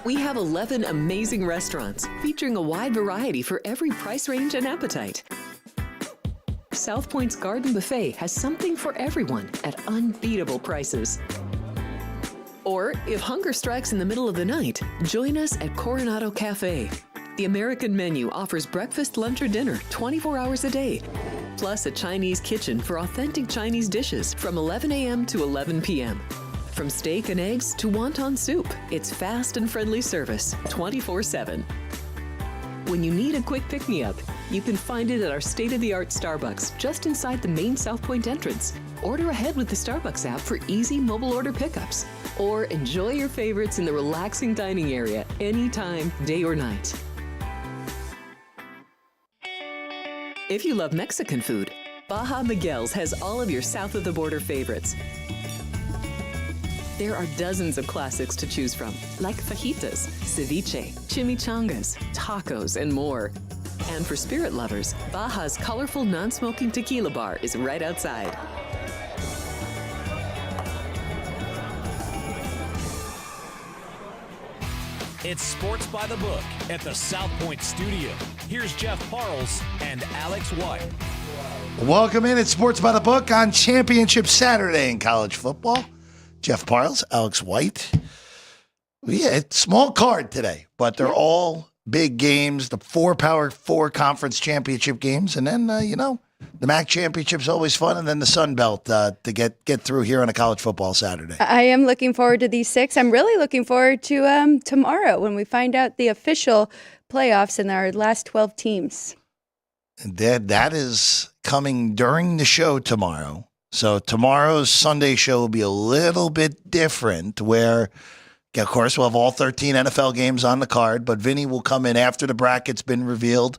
We have 11 amazing restaurants featuring a wide variety for every price range and appetite. South Point's Garden Buffet has something for everyone at unbeatable prices. Or, if hunger strikes in the middle of the night, join us at Coronado Cafe. The American menu offers breakfast, lunch, or dinner 24 hours a day, plus a Chinese kitchen for authentic Chinese dishes from 11 a.m. to 11 p.m. From steak and eggs to wonton soup, it's fast and friendly service 24/7. When you need a quick pick-me-up, you can find it at our state-of-the-art Starbucks just inside the main South Point entrance. Order ahead with the Starbucks app for easy mobile order pickups. Or enjoy your favorites in the relaxing dining area anytime, day or night. If you love Mexican food, Baja Miguel's has all of your south of the border favorites. There are dozens of classics to choose from, like fajitas, ceviche, chimichangas, tacos, and more. And for spirit lovers, Baja's colorful non-smoking tequila bar is right outside. It's Sports by the Book at the South Point Studio. Here's Jeff Parles and Alex White. Welcome in. It's Sports by the Book on Championship Saturday in college football. Jeff Parles, Alex White. Yeah, it's small card today, but they're all big games. The 4 Power 4 conference championship games, and then the MAC championship's always fun, and then the Sun Belt to get through here on a college football Saturday. I am looking forward to these 6. I'm really looking forward to tomorrow when we find out the official playoffs and our last 12 teams. That is coming during the show tomorrow. So tomorrow's Sunday show will be a little bit different where, of course, we'll have all 13 NFL games on the card, but Vinny will come in after the bracket's been revealed.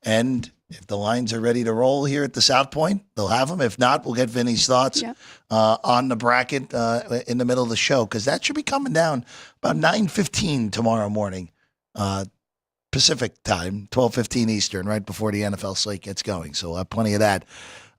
And if the lines are ready to roll here at the South Point, they'll have them. If not, we'll get Vinny's thoughts on the bracket in the middle of the show, because that should be coming down about 9:15 tomorrow morning, Pacific time, 12:15 Eastern, right before the NFL slate gets going. So we'll have plenty of that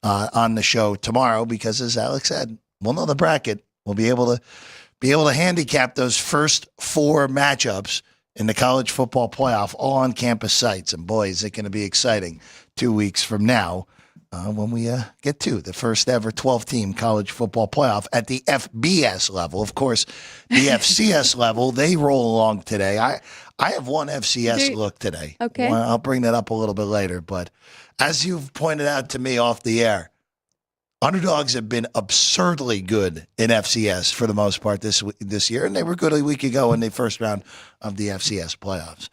on the show tomorrow, because as Alex said, we'll know the bracket. We'll be able to handicap those first 4 matchups in the college football playoff, all on campus sites. And boy, is it going to be exciting 2 weeks from now when we get to the first ever 12-team college football playoff at the FBS level. Of course, the FCS level, they roll along today. I have one FCS look today. Okay. I'll bring that up a little bit later. But as you've pointed out to me off the air, underdogs have been absurdly good in FCS for the most part this year, and they were good a week ago in the first round of the FCS playoffs.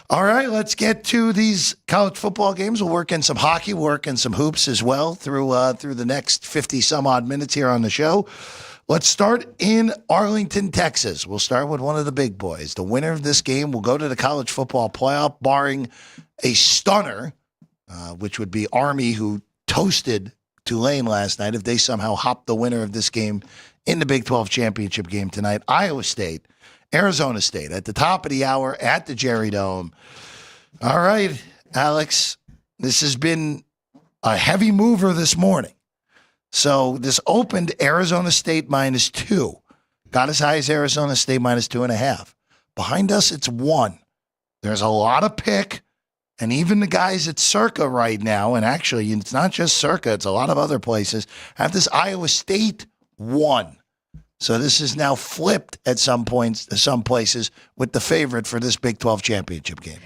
All right, let's get to these college football games. We'll work in some hockey, work in some hoops as well through the next 50-some-odd minutes here on the show. Let's start in Arlington, Texas. We'll start with one of the big boys. The winner of this game will go to the college football playoff, barring a stunner, which would be Army, who toasted Tulane last night. If they somehow hop the winner of this game in the Big 12 championship game tonight, Iowa State, Arizona State at the top of the hour at the Jerry Dome. All right, Alex, this has been a heavy mover this morning. So this opened Arizona State -2. Got as high as Arizona State -2.5. Behind us, it's 1. There's a lot of pick. And even the guys at Circa right now, and actually it's not just Circa, it's a lot of other places, have this Iowa State 1. So this is now flipped at some points, some places, with the favorite for this Big 12 championship game.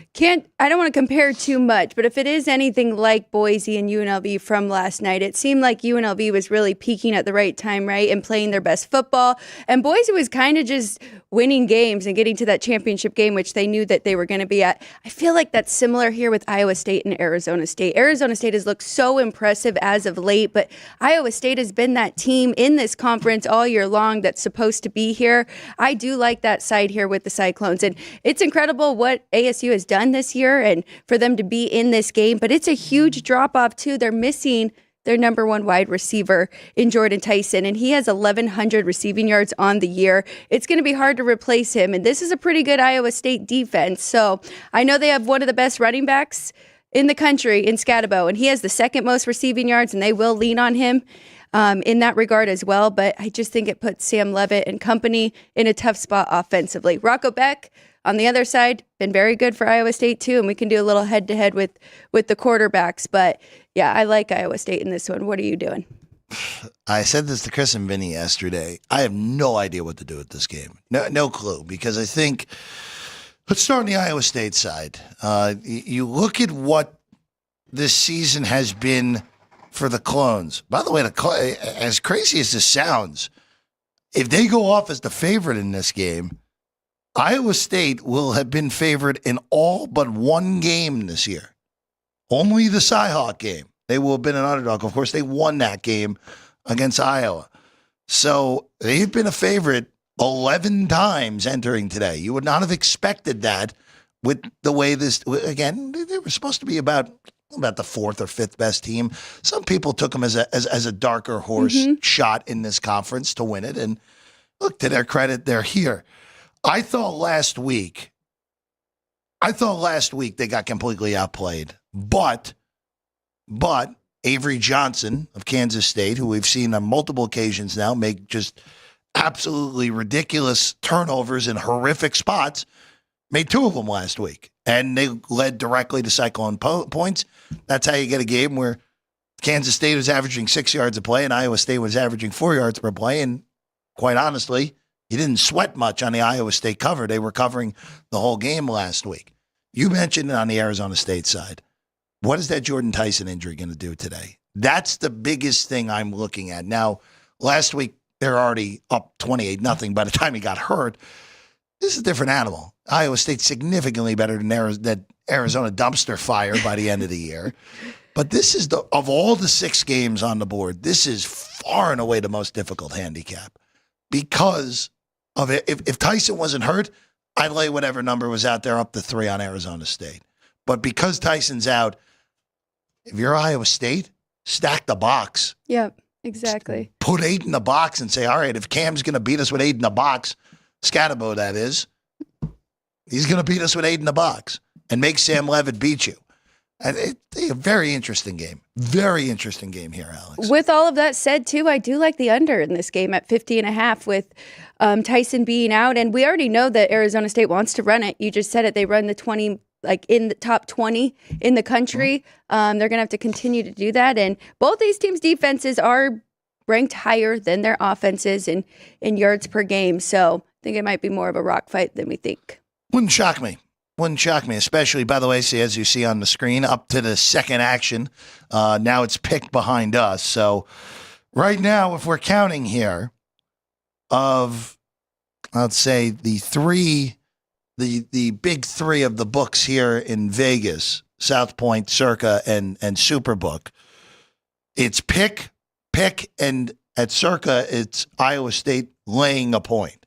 I don't want to compare too much, but if it is anything like Boise and UNLV from last night, it seemed like UNLV was really peaking at the right time, right, and playing their best football. And Boise was kind of just winning games and getting to that championship game, which they knew that they were going to be at. I feel like that's similar here with Iowa State and Arizona State. Arizona State has looked so impressive as of late, but Iowa State has been that team in this conference all year long that's supposed to be here. I do like that side here with the Cyclones, and it's incredible what ASU has done this year and for them to be in this game, but it's a huge drop-off too. They're missing their number 1 wide receiver in Jordan Tyson, and he has 1,100 receiving yards on the year. It's going to be hard to replace him, and this is a pretty good Iowa State defense. So I know they have one of the best running backs in the country in Scatabo, and he has the 2nd most receiving yards, and they will lean on him in that regard as well. But I just think it puts Sam Levitt and company in a tough spot offensively. Rocco Beck On the other side, been very good for Iowa State too, and we can do a little head-to-head with the quarterbacks. But yeah, I like Iowa State in this one. What are you doing? I said this to Chris and Vinny yesterday. I have no idea what to do with this game. No clue, because I think, let's start on the Iowa State side. You look at what this season has been for the Clones. By the way, as crazy as this sounds, if they go off as the favorite in this game, Iowa State will have been favored in all but one game this year. Only the Cyhawk game. They will have been an underdog. Of course, they won that game against Iowa. So they've been a favorite 11 times entering today. You would not have expected that with the way this, again, they were supposed to be about the fourth or fifth best team. Some people took them as a darker horse shot in this conference to win it. And look, to their credit, they're here. I thought last week they got completely outplayed. But Avery Johnson of Kansas State, who we've seen on multiple occasions now make just absolutely ridiculous turnovers in horrific spots, made 2 of them last week. And they led directly to Cyclone points. That's how you get a game where Kansas State was averaging 6 yards a play and Iowa State was averaging 4 yards per play. And quite honestly, you didn't sweat much on the Iowa State cover. They were covering the whole game last week. You mentioned it on the Arizona State side. What is that Jordan Tyson injury going to do today? That's the biggest thing I'm looking at. Now, last week, they're already up 28-0 by the time he got hurt. This is a different animal. Iowa State's significantly better than that Arizona dumpster fire by the end of the year. But this is of all the 6 games on the board, this is far and away the most difficult handicap because of it. If Tyson wasn't hurt, I'd lay whatever number was out there up to 3 on Arizona State. But because Tyson's out, if you're Iowa State, stack the box. Yep, exactly. Put 8 in the box and say, all right, if Cam's going to beat us with 8 in the box, Scatabo, that is, he's going to beat us with 8 in the box and make Sam Levitt beat you. And it's a very interesting game. Very interesting game here, Alex. With all of that said, too, I do like the under in this game at 50.5 with Tyson being out. And we already know that Arizona State wants to run it. You just said it. They run the 20, like in the top 20 in the country. They're going to have to continue to do that. And both these teams' defenses are ranked higher than their offenses in yards per game. So I think it might be more of a rock fight than we think. Wouldn't shock me. Wouldn't shock me, especially, by the way, as you see on the screen, up to the second action. Now it's picked behind us. So right now, if we're counting here of, let's say, the big 3 of the books here in Vegas, South Point, Circa, and Superbook, it's pick, and at Circa, it's Iowa State laying a point.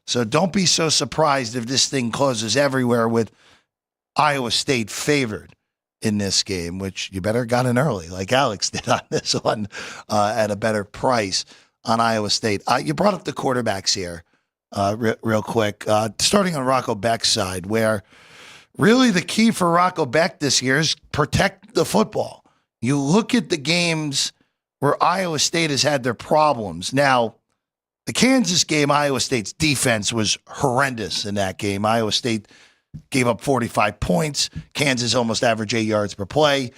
So don't be so surprised if this thing closes everywhere with Iowa State favored in this game, which you better got in early, like Alex did on this one, at a better price on Iowa State. You brought up the quarterbacks here real quick, starting on Rocco Beck's side, where really the key for Rocco Beck this year is protect the football. You look at the games where Iowa State has had their problems. Now, the Kansas game, Iowa State's defense was horrendous in that game. Iowa State gave up 45 points. Kansas almost averaged 8 yards per play.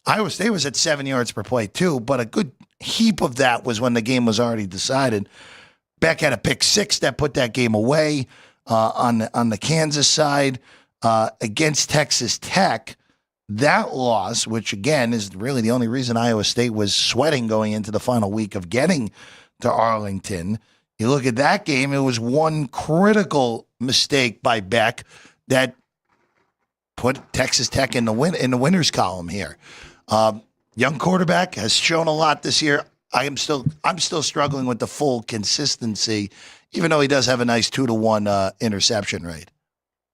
Iowa State was at 7 yards per play too, but a good heap of that was when the game was already decided. Beck had a pick 6 that put that game away on the Kansas side against Texas Tech. That loss, which again is really the only reason Iowa State was sweating going into the final week of getting to Arlington. You look at that game, it was one critical mistake by Beck that put Texas Tech in the winners column here. Young quarterback has shown a lot this year. I'm still struggling with the full consistency, even though he does have a nice 2-to-1 interception rate.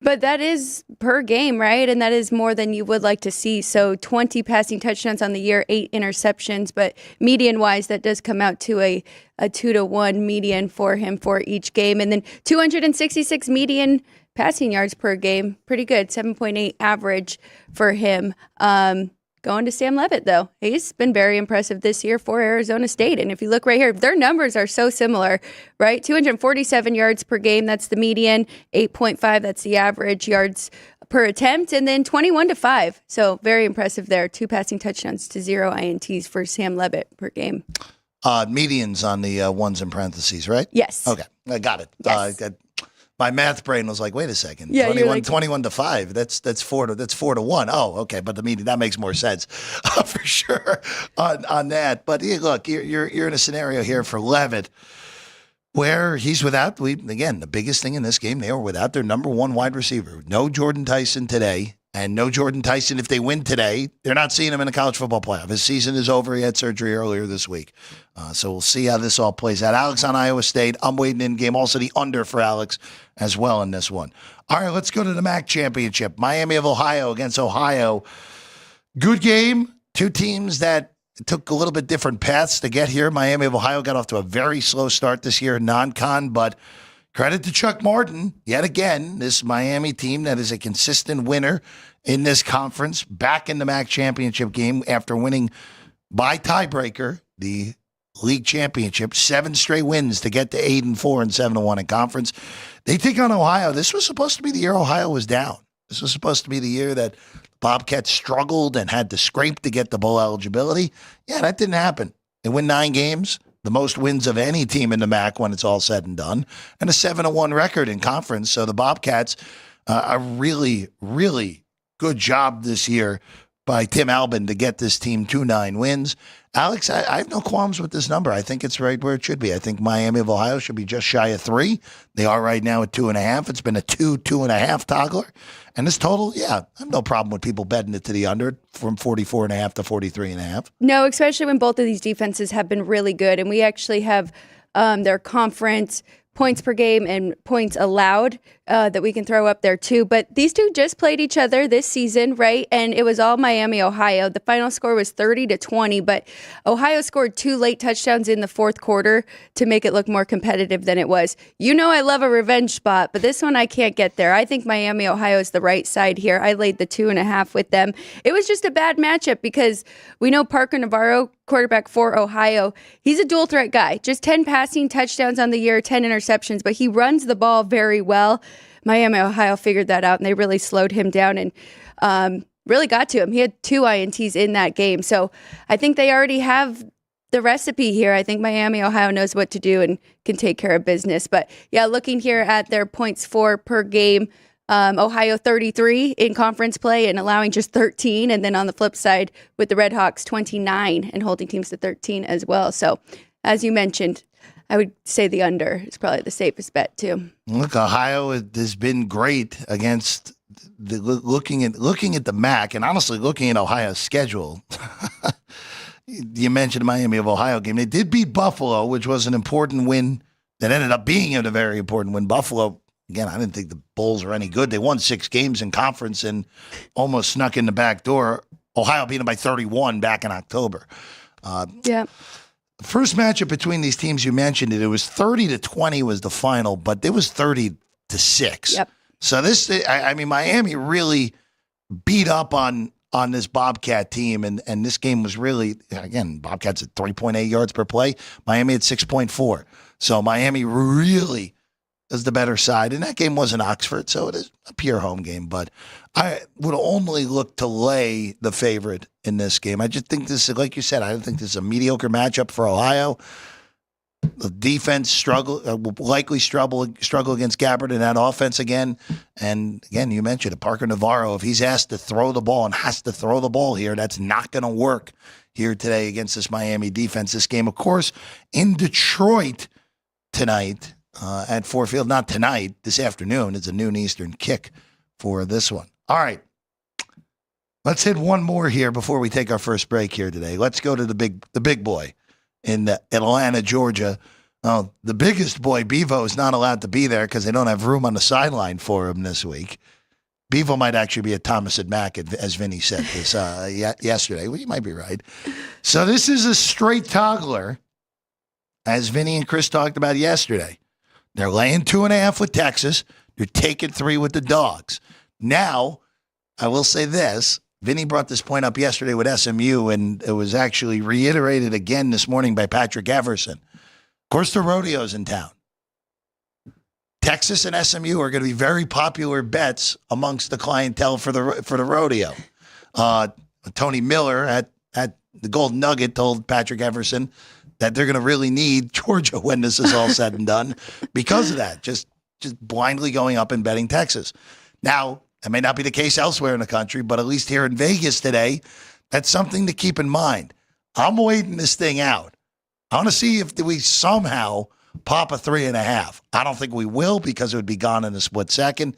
But that is per game, right? And that is more than you would like to see. So 20 passing touchdowns on the year, 8 interceptions. But median-wise, that does come out to a 2-to-1 median for him for each game. And then 266 median passing yards per game. Pretty good, 7.8 average for him. going to Sam Levitt, though. He's been very impressive this year for Arizona State. And if you look right here, their numbers are so similar, right? 247 yards per game, that's the median. 8.5, that's the average yards per attempt. And then 21-5. So very impressive there. 2 passing touchdowns to 0 INTs for Sam Levitt per game. Medians on the ones in parentheses, right? Yes. Okay, I got it. Yes. My math brain was like, wait a second. Yeah, 21-5. That's 4 to 1. Oh, okay. But the median, that makes more sense for sure on that. But look, you're in a scenario here for Levitt where he's without, again, the biggest thing in this game, they were without their number 1 wide receiver. No Jordan Tyson today. And no Jordan Tyson, if they win today, they're not seeing him in a college football playoff. His season is over. He had surgery earlier this week. So we'll see how this all plays out. Alex on Iowa State. I'm waiting in game. Also the under for Alex as well in this one. All right, let's go to the MAC championship. Miami of Ohio against Ohio. Good game. 2 teams that took a little bit different paths to get here. Miami of Ohio got off to a very slow start this year in non-con, but credit to Chuck Martin, yet again, this Miami team that is a consistent winner in this conference, back in the MAC championship game after winning by tiebreaker the league championship, 7 straight wins to get to 8-4 and 7-1 in conference. They take on Ohio. This was supposed to be the year Ohio was down. This was supposed to be the year that Bobcats struggled and had to scrape to get the bowl eligibility. Yeah, that didn't happen. They win 9 games. The most wins of any team in the MAC when it's all said and done, and a 7-1 record in conference. So the Bobcats, a really, really good job this year by Tim Albin to get this team to 9 wins. Alex, I have no qualms with this number. I think it's right where it should be. I think Miami of Ohio should be just shy of 3. They are right now at 2.5. It's been a 2.5 toggler. And this total, yeah, I have no problem with people betting it to the under from 44.5 to 43.5. No, especially when both of these defenses have been really good. And we actually have their conference points per game and points allowed that we can throw up there too. But these two just played each other this season, right? And it was all Miami, Ohio. The final score was 30-20, but Ohio scored 2 late touchdowns in the fourth quarter to make it look more competitive than it was. You know I love a revenge spot, but this one I can't get there. I think Miami, Ohio is the right side here. I laid the 2.5 with them. It was just a bad matchup because we know Parker Navarro, quarterback for Ohio, he's a dual threat guy. Just 10 passing touchdowns on the year, 10 interceptions, but he runs the ball very well. Miami, Ohio figured that out, and they really slowed him down and really got to him. He had 2 INTs in that game. So I think they already have the recipe here. I think Miami, Ohio knows what to do and can take care of business. But yeah, looking here at their points for per game, Ohio 33 in conference play and allowing just 13. And then on the flip side with the Redhawks, 29 and holding teams to 13 as well. So as you mentioned, I would say the under is probably the safest bet too. Look, Ohio has been great against looking at the MAC and honestly looking at Ohio's schedule. You mentioned the Miami of Ohio game. They did beat Buffalo, which was an important win that ended up being a very important win. Buffalo, again, I didn't think the Bulls were any good. They won 6 games in conference and almost snuck in the back door. Ohio beat them by 31 back in October. Yeah. First matchup between these teams, you mentioned it. It was 30-20 was the final, but it was 30-6. Yep. So this, I mean, Miami really beat up on this Bobcat team, and this game was really, again, Bobcats at 3.8 yards per play. Miami at 6.4. So Miami really is the better side, and that game was in Oxford, so it is a pure home game. But I would only look to lay the favorite in this game. I just think this is, like you said, I don't think this is a mediocre matchup for Ohio. The defense will likely struggle against Gabbard in that offense again. And again, you mentioned it, Parker Navarro. If he's asked to throw the ball and has to throw the ball here, that's not going to work here today against this Miami defense. This game, of course, in Detroit tonight at Ford Field. Not tonight, this afternoon. It's a noon Eastern kick for this one. All right. Let's hit one more here before we take our first break here today. Let's go to the big boy in Atlanta, Georgia. Oh, the biggest boy, Bevo, is not allowed to be there because they don't have room on the sideline for him this week. Bevo might actually be at Thomas at Mac, as Vinny said this yesterday. Well, you might be right. So this is a straight toggler, as Vinny and Chris talked about yesterday. They're laying 2.5 with Texas. They're taking 3 with the Dogs. Now, I will say this. Vinny brought this point up yesterday with SMU, and it was actually reiterated again this morning by Patrick Everson. Of course, the rodeo's in town. Texas and SMU are going to be very popular bets amongst the clientele for the rodeo. Tony Miller at the Golden Nugget told Patrick Everson that they're going to really need Georgia when this is all said and done because of that. Just blindly going up and betting Texas. Now, that may not be the case elsewhere in the country, but at least here in Vegas today, that's something to keep in mind. I'm waiting this thing out. I want to see if we somehow pop a 3.5. I don't think we will because it would be gone in a split second,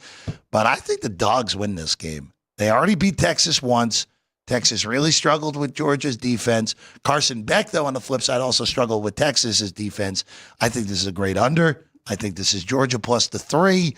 but I think the Dogs win this game. They already beat Texas once. Texas really struggled with Georgia's defense. Carson Beck, though, on the flip side, also struggled with Texas's defense. I think this is a great under. I think this is Georgia plus the 3.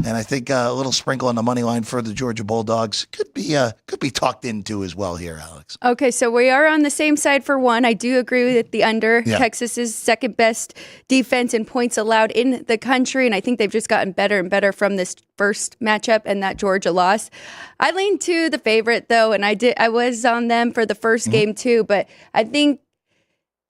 And I think a little sprinkle on the money line for the Georgia Bulldogs could be talked into as well here, Alex. Okay, so we are on the same side for one. I do agree with the under. Yeah. Texas's second best defense and points allowed in the country, and I think they've just gotten better and better from this first matchup and that Georgia loss. I lean to the favorite though, and I was on them for the first game too, but I think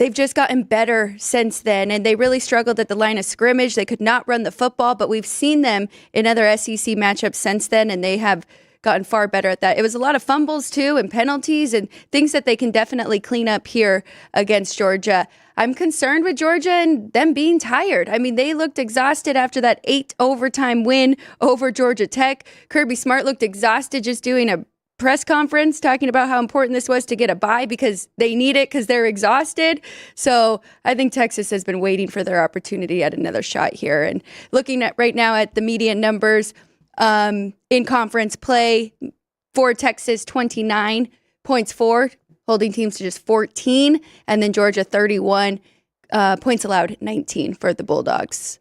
they've just gotten better since then, and they really struggled at the line of scrimmage. They could not run the football, but we've seen them in other SEC matchups since then, and they have gotten far better at that. It was a lot of fumbles, too, and penalties, and things that they can definitely clean up here against Georgia. I'm concerned with Georgia and them being tired. I mean, they looked exhausted after that 8-overtime win over Georgia Tech. Kirby Smart looked exhausted just doing a press conference talking about how important this was to get a bye because they need it because they're exhausted. So I think Texas has been waiting for their opportunity at another shot here. And looking at right now at the median numbers in conference play for Texas, 29 points for, holding teams to just 14. And then Georgia, 31 points allowed, 19 for the Bulldogs.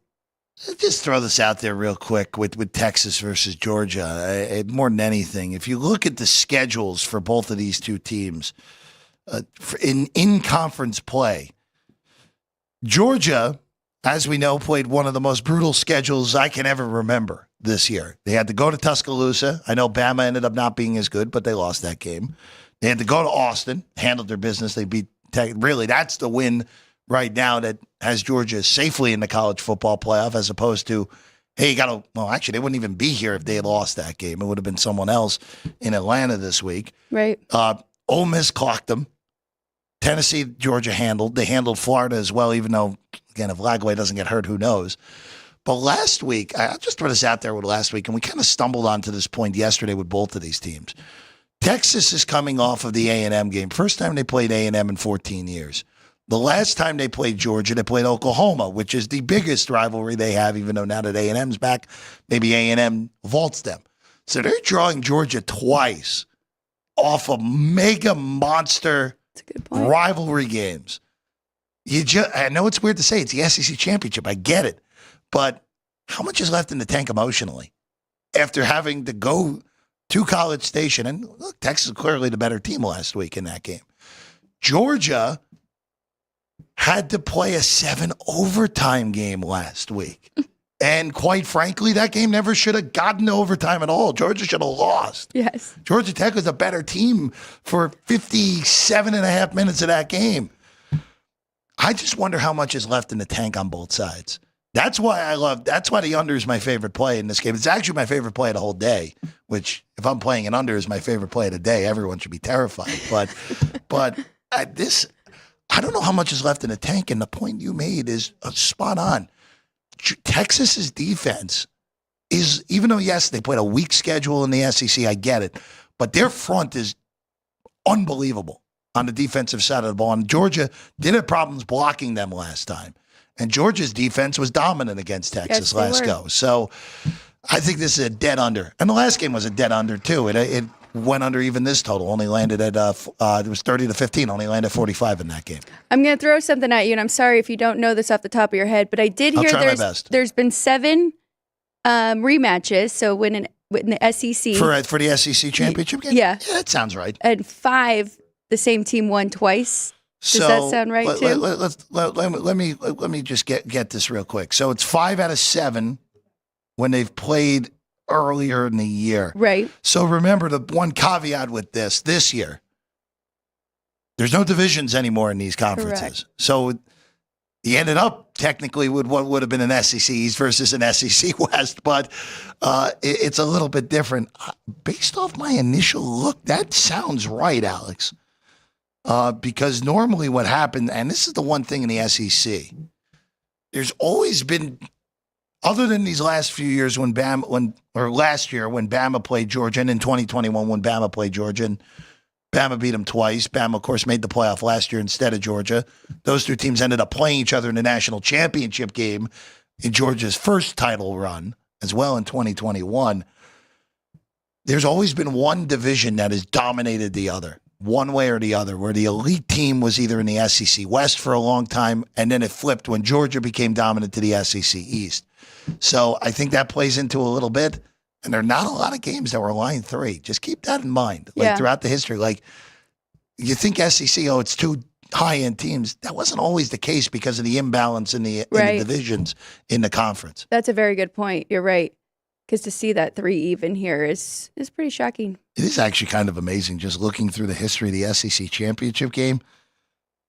Just throw this out there real quick with Texas versus Georgia. More than anything, if you look at the schedules for both of these two teams in conference play, Georgia, as we know, played one of the most brutal schedules I can ever remember this year. They had to go to Tuscaloosa. I know Bama ended up not being as good, but they lost that game. They had to go to Austin, handled their business. They beat Tech. Really, that's the win right now that has Georgia safely in the college football playoff, as opposed to, hey, you got to, well, actually, they wouldn't even be here if they had lost that game. It would have been someone else in Atlanta this week. Right. Ole Miss clocked them. Tennessee, Georgia handled. They handled Florida as well, even though, again, if Lagway doesn't get hurt, who knows? But last week, I'll just throw this out there with last week, and we kind of stumbled onto this point yesterday with both of these teams. Texas is coming off of the A&M game. First time they played A&M in 14 years. The last time they played Georgia, they played Oklahoma, which is the biggest rivalry they have, even though now that A&M's back, maybe A&M vaults them. So they're drawing Georgia twice off of mega monster rivalry games. I know it's weird to say it's the SEC championship. I get it. But how much is left in the tank emotionally after having to go to College Station? And look, Texas was clearly the better team last week in that game. Georgia had to play a 7-overtime game last week. And quite frankly, that game never should have gotten to overtime at all. Georgia should have lost. Yes. Georgia Tech was a better team for 57 and a half minutes of that game. I just wonder how much is left in the tank on both sides. That's why the under is my favorite play in this game. It's actually my favorite play of the whole day, which if I'm playing an under is my favorite play of the day, everyone should be terrified. But I don't know how much is left in the tank, and the point you made is spot on. Texas's defense is, even though, yes, they played a weak schedule in the SEC, I get it, but their front is unbelievable on the defensive side of the ball. And Georgia did have problems blocking them last time. And Georgia's defense was dominant against Texas last go. So I think this is a dead under. And the last game was a dead under, too. It went under even this total. Only landed at, it was 30-15. Only landed 45 in that game. I'm going to throw something at you, and I'm sorry if you don't know this off the top of your head, but I did hear there's been 7 rematches. So when the SEC. For the SEC championship game? Yeah. Yeah, that sounds right. And 5, the same team won twice. Does that sound right, too? Let me just get this real quick. So it's 5 out of 7 when they've played earlier in the year. Right. So remember the one caveat with this year, there's no divisions anymore in these conferences. Correct. So he ended up technically with what would have been an SEC East versus an SEC West, but it's a little bit different. Based off my initial look, that sounds right, Alex. Because normally what happened, and this is the one thing in the SEC, there's always been, other than these last few years last year when Bama played Georgia, and in 2021 when Bama played Georgia, and Bama beat them twice. Bama, of course, made the playoff last year instead of Georgia. Those two teams ended up playing each other in the national championship game in Georgia's first title run as well in 2021. There's always been one division that has dominated the other, one way or the other, where the elite team was either in the SEC West for a long time, and then it flipped when Georgia became dominant to the SEC East. So I think that plays into a little bit. And there are not a lot of games that were line 3. Just keep that in mind. Throughout the history, you think SEC, it's two high-end teams. That wasn't always the case because of the imbalance in the divisions in the conference. That's a very good point. You're right. Because to see that 3 even here is pretty shocking. It is actually kind of amazing just looking through the history of the SEC championship game.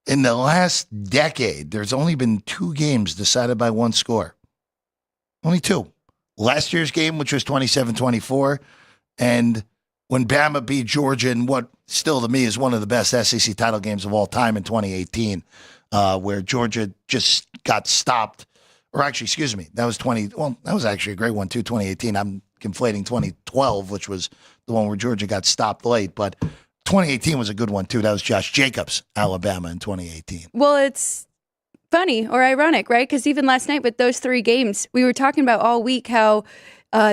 In the last decade, there's only been 2 games decided by one score. Only 2. Last year's game, which was 27-24, and when Bama beat Georgia in what still to me is one of the best SEC title games of all time in 2018, where Georgia just got stopped. Or actually, excuse me, that was that was actually a great one too, 2018. I'm conflating 2012, which was the one where Georgia got stopped late, but 2018 was a good one too. That was Josh Jacobs, Alabama in 2018. Well, it's funny or ironic, right? Because even last night with those 3 games, we were talking about all week how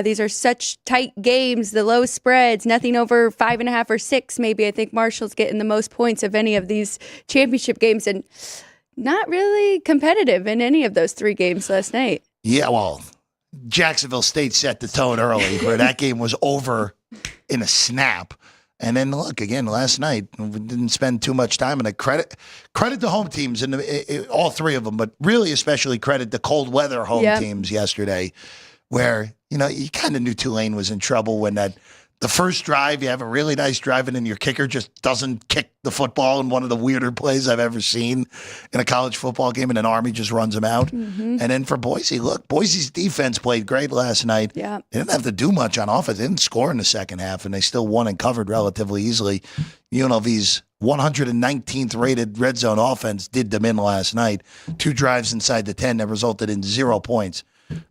these are such tight games, the low spreads, nothing over 5.5 or 6. Maybe I think Marshall's getting the most points of any of these championship games, and not really competitive in any of those 3 games last night. Yeah, well, Jacksonville State set the tone early, where that game was over in a snap. And then look again last night. We didn't spend too much time on it. Credit the home teams and all 3 of them, but really especially credit the cold weather home teams yesterday, where you kind of knew Tulane was in trouble when the first drive you have a really nice drive and then your kicker just doesn't kick the football in one of the weirder plays I've ever seen in a college football game, and then Army just runs them out. Mm-hmm. And then for Boise, look, Boise's defense played great last night. Yeah. They didn't have to do much on offense. They didn't score in the second half, and they still won and covered relatively easily. UNLV's 119th rated red zone offense did them in last night. 2 drives inside the 10 that resulted in 0 points.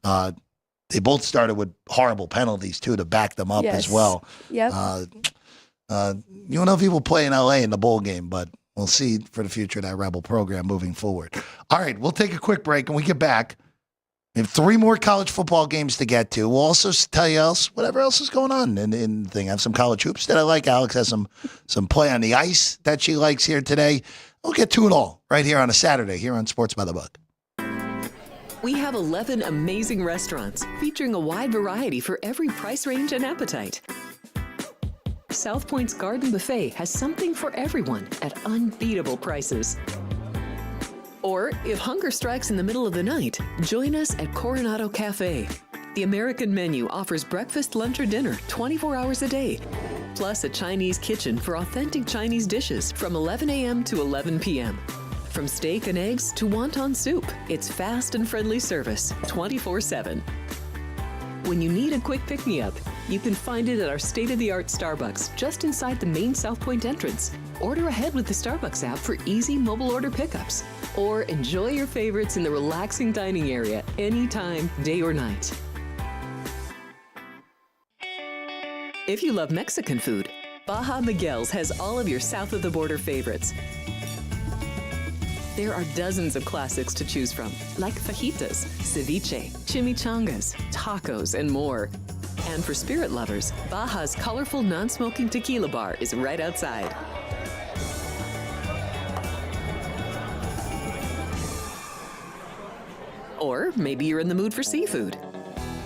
They both started with horrible penalties, too, to back them up as well. Yep. UNLV will play in L.A. in the bowl game, but we'll see for the future of that Rebel program moving forward. All right, we'll take a quick break, and we get back. We have 3 more college football games to get to. We'll also tell you whatever else is going on in the thing. I have some college hoops that I like. Alex has some play on the ice that she likes here today. We'll get to it all right here on a Saturday here on Sports by the Book. We have 11 amazing restaurants featuring a wide variety for every price range and appetite. South Point's Garden Buffet has something for everyone at unbeatable prices. Or if hunger strikes in the middle of the night, join us at Coronado Cafe. The American menu offers breakfast, lunch, or dinner 24 hours a day, plus a Chinese kitchen for authentic Chinese dishes from 11 a.m. to 11 p.m. From steak and eggs to wonton soup, it's fast and friendly service 24/7. When you need a quick pick-me-up, you can find it at our state-of-the-art Starbucks just inside the main South Point entrance. Order ahead with the Starbucks app for easy mobile order pickups. Or enjoy your favorites in the relaxing dining area anytime, day or night. If you love Mexican food, Baja Miguel's has all of your south-of-the-border favorites. There are dozens of classics to choose from, like fajitas, ceviche, chimichangas, tacos, and more. And for spirit lovers, Baja's colorful non-smoking tequila bar is right outside. Or maybe you're in the mood for seafood.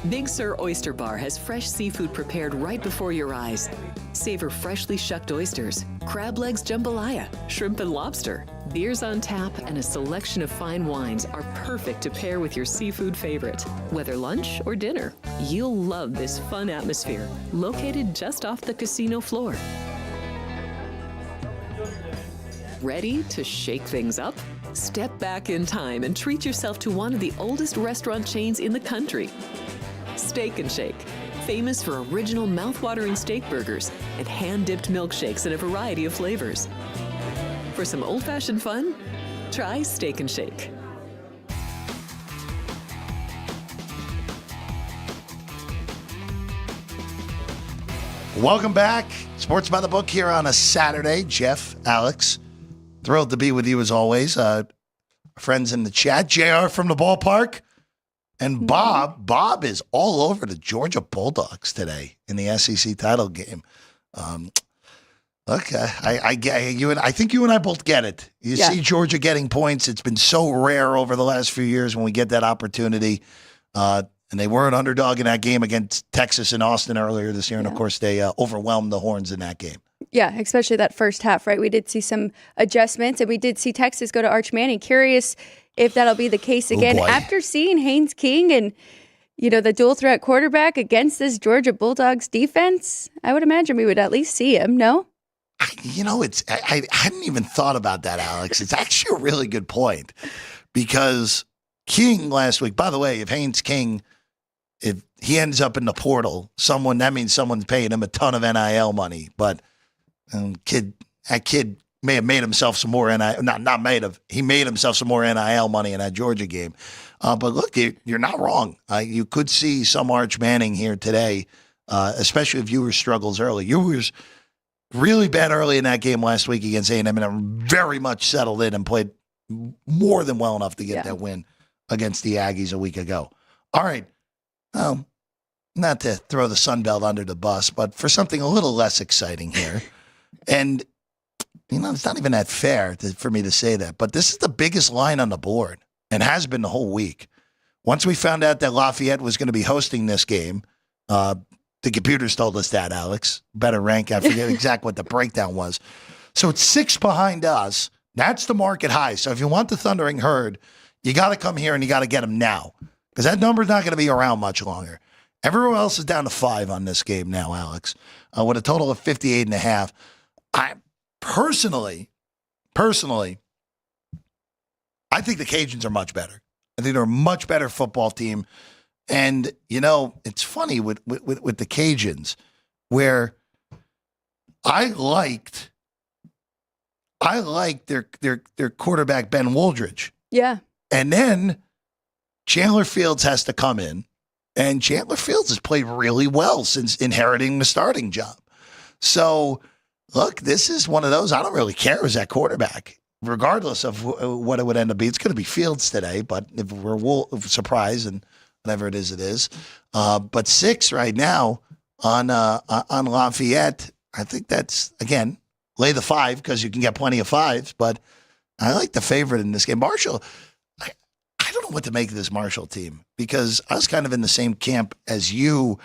Big Sur Oyster Bar has fresh seafood prepared right before your eyes. Savor freshly shucked oysters, crab legs jambalaya, shrimp and lobster, Beers on tap and a selection of fine wines are perfect to pair with your seafood favorite. Whether lunch or dinner, you'll love this fun atmosphere, located just off the casino floor. Ready to shake things up? Step back in time and treat yourself to one of the oldest restaurant chains in the country. Steak and Shake, famous for original mouth-watering steak burgers and hand-dipped milkshakes in a variety of flavors. For some old-fashioned fun, try Steak and Shake. Welcome back. Sports by the Book here on a Saturday. Jeff, Alex, thrilled to be with you as always. Friends in the chat, JR from the ballpark, and Bob. Bob is all over the Georgia Bulldogs today in the SEC title game. Look, I get you, and I think you and I both get it. You see Georgia getting points. It's been so rare over the last few years when we get that opportunity. And they were an underdog in that game against Texas and Austin earlier this year. And, of course, they overwhelmed the Horns in that game. Yeah, especially that first half, right? We did see some adjustments, and we did see Texas go to Arch Manning. Curious if that'll be the case again. After seeing Haynes King and, the dual threat quarterback against this Georgia Bulldogs defense, I would imagine we would at least see him, no? I hadn't even thought about that, Alex. It's actually a really good point because King last week, by the way, if Haynes King, if he ends up in the portal, that means someone's paying him a ton of NIL money. But that kid may have made himself some more he made himself some more NIL money in that Georgia game. But look, you're not wrong. You could see some Arch Manning here today, especially if Ewers struggles early. Ewers really bad early in that game last week against A&M, and I'm very much settled in and played more than well enough to get that win against the Aggies a week ago. All right. Not to throw the Sun Belt under the bus, but for something a little less exciting here. And, it's not even that fair for me to say that, but this is the biggest line on the board and has been the whole week. Once we found out that Lafayette was going to be hosting this game, the computers told us that, Alex. Better rank. I forget exactly what the breakdown was. So it's 6 behind us. That's the market high. So if you want the Thundering Herd, you got to come here and you got to get them now because that number's not going to be around much longer. Everyone else is down to 5 on this game now, Alex, with a total of 58.5. I personally, I think the Cajuns are much better. I think they're a much better football team. And, it's funny with the Cajuns where I liked their quarterback, Ben Wooldridge. Yeah. And then Chandler Fields has to come in, and Chandler Fields has played really well since inheriting the starting job. So, look, this is one of those, I don't really care who's that quarterback. Regardless of what it would end up being, it's going to be Fields today, but if we're surprised and whatever it is. But 6 right now on Lafayette. I think that's, again, lay the 5 because you can get plenty of 5s. But I like the favorite in this game. Marshall, I don't know what to make of this Marshall team because I was kind of in the same camp as you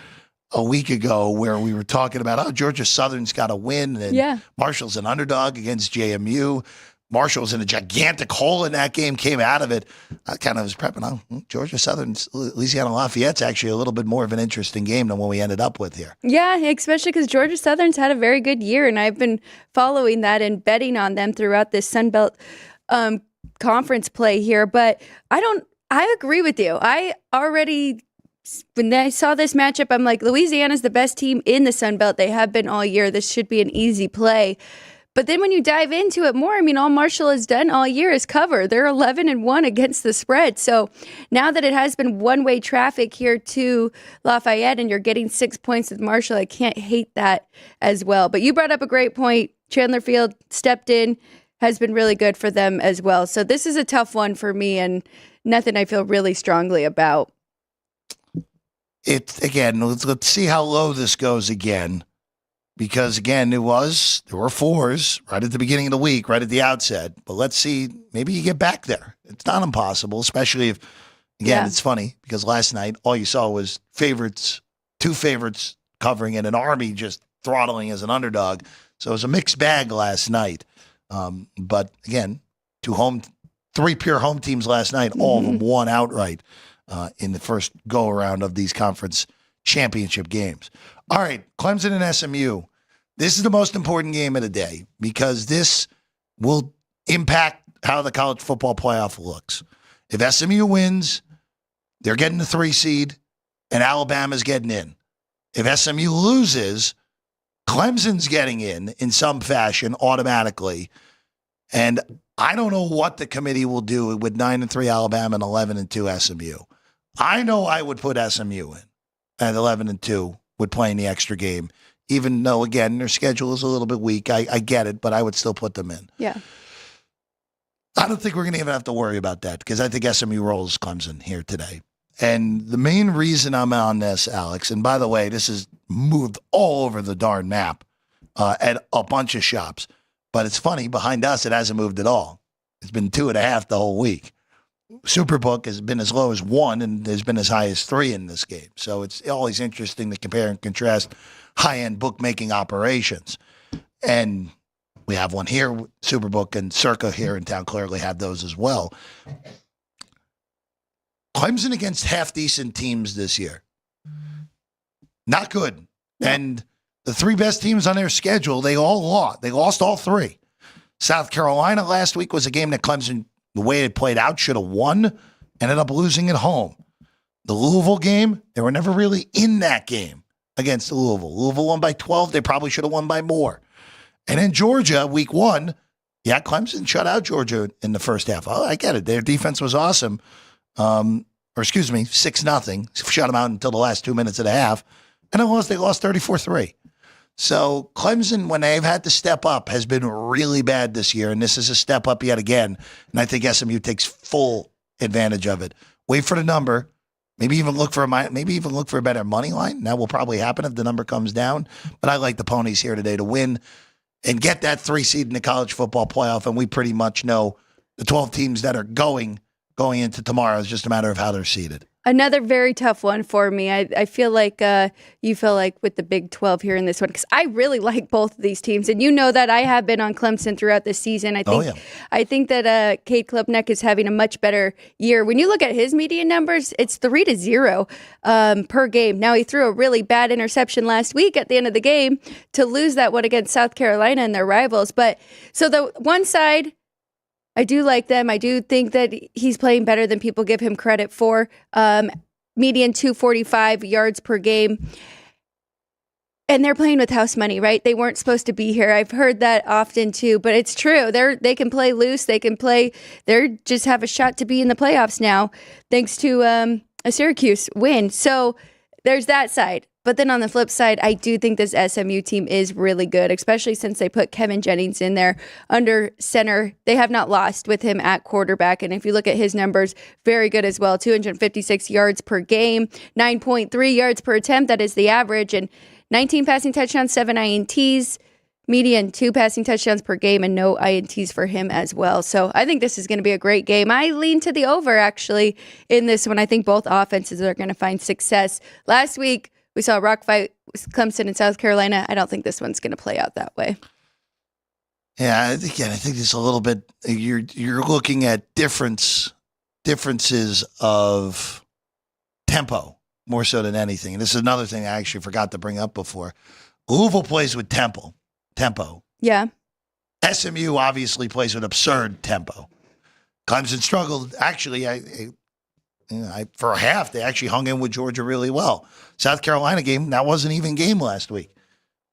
a week ago where we were talking about, Georgia Southern's got to win. And Marshall's an underdog against JMU. Marshall was in a gigantic hole in that game, came out of it. I kind of was prepping. Georgia Southern's Louisiana Lafayette's actually a little bit more of an interesting game than what we ended up with here. Yeah, especially because Georgia Southern's had a very good year, and I've been following that and betting on them throughout this Sun Belt conference play here. But I agree with you. When I saw this matchup, I'm like, Louisiana's the best team in the Sun Belt. They have been all year. This should be an easy play. But then when you dive into it more, all Marshall has done all year is cover. They're 11-1 against the spread. So now that it has been one-way traffic here to Lafayette and you're getting 6 points with Marshall, I can't hate that as well. But you brought up a great point. Chandler Field stepped in, has been really good for them as well. So this is a tough one for me and nothing I feel really strongly about. Let's see how low this goes again. Because, again, there were 4s right at the beginning of the week, right at the outset. But let's see, maybe you get back there. It's not impossible, especially if, it's funny, because last night all you saw was two favorites covering and an Army just throttling as an underdog. So it was a mixed bag last night. But, again, three pure home teams last night. All of them won outright in the first go-around of these conference championship games. All right, Clemson and SMU. This is the most important game of the day because this will impact how the college football playoff looks. If SMU wins, they're getting the 3 seed, and Alabama's getting in. If SMU loses, Clemson's getting in some fashion automatically. And I don't know what the committee will do with 9-3 Alabama and 11-2 SMU. I know I would put SMU in at 11-2 with playing the extra game, even though, again, their schedule is a little bit weak. I get it, but I would still put them in. Yeah. I don't think we're going to even have to worry about that because I think SMU rolls Clemson here today. And the main reason I'm on this, Alex, and by the way, this is moved all over the darn map at a bunch of shops. But it's funny, behind us, it hasn't moved at all. It's been 2.5 the whole week. Superbook has been as low as 1 and has been as high as 3 in this game. So it's always interesting to compare and contrast high-end bookmaking operations. And we have one here, Superbook and Circa here in town clearly have those as well. Clemson against half-decent teams this year. Not good. Yeah. And the 3 best teams on their schedule, they all lost. They lost all 3. South Carolina last week was a game that Clemson, the way it played out, should have won, ended up losing at home. The Louisville game, they were never really in that game against Louisville. Louisville won by 12. They probably should have won by more. And in Georgia, week 1, yeah, Clemson shut out Georgia in the first half. Oh, I get it. Their defense was awesome. 6-0. Shut them out until the last 2 minutes of the half. And then they lost 34-3. So Clemson, when they've had to step up, has been really bad this year. And this is a step up yet again. And I think SMU takes full advantage of it. Wait for the number. Maybe even look for a better money line. That will probably happen if the number comes down. But I like the ponies here today to win and get that 3 seed in the college football playoff. And we pretty much know the 12 teams that are going into tomorrow. Is just a matter of how they're seeded. Another very tough one for me. I feel like you feel like with the Big 12 here in this one, because I really like both of these teams. And you know that I have been on Clemson throughout the season. I think that Cade Klubnik is having a much better year. When you look at his median numbers, it's 3-0 per game. Now, he threw a really bad interception last week at the end of the game to lose that one against South Carolina and their rivals. But so the one side, I do like them. I do think that he's playing better than people give him credit for. Median 245 yards per game. And they're playing with house money, right? They weren't supposed to be here. I've heard that often too, but it's true. They can play loose. They just have a shot to be in the playoffs now, thanks to a Syracuse win. So there's that side. But then on the flip side, I do think this SMU team is really good, especially since they put Kevin Jennings in there under center. They have not lost with him at quarterback. And if you look at his numbers, very good as well. 256 yards per game, 9.3 yards per attempt. That is the average. And 19 passing touchdowns, 7 INTs, median 2 passing touchdowns per game, and no INTs for him as well. So I think this is going to be a great game. I lean to the over, actually, in this one. I think both offenses are going to find success. Last week, we saw a rock fight with Clemson and South Carolina. I don't think this one's going to play out that way. Yeah, again, I think it's a little bit. You're looking at differences of tempo more so than anything. And this is another thing I actually forgot to bring up before. Louisville plays with tempo. Yeah. SMU obviously plays with absurd tempo. Clemson struggled. Actually, for a half, they actually hung in with Georgia really well. South Carolina game, that wasn't even game last week.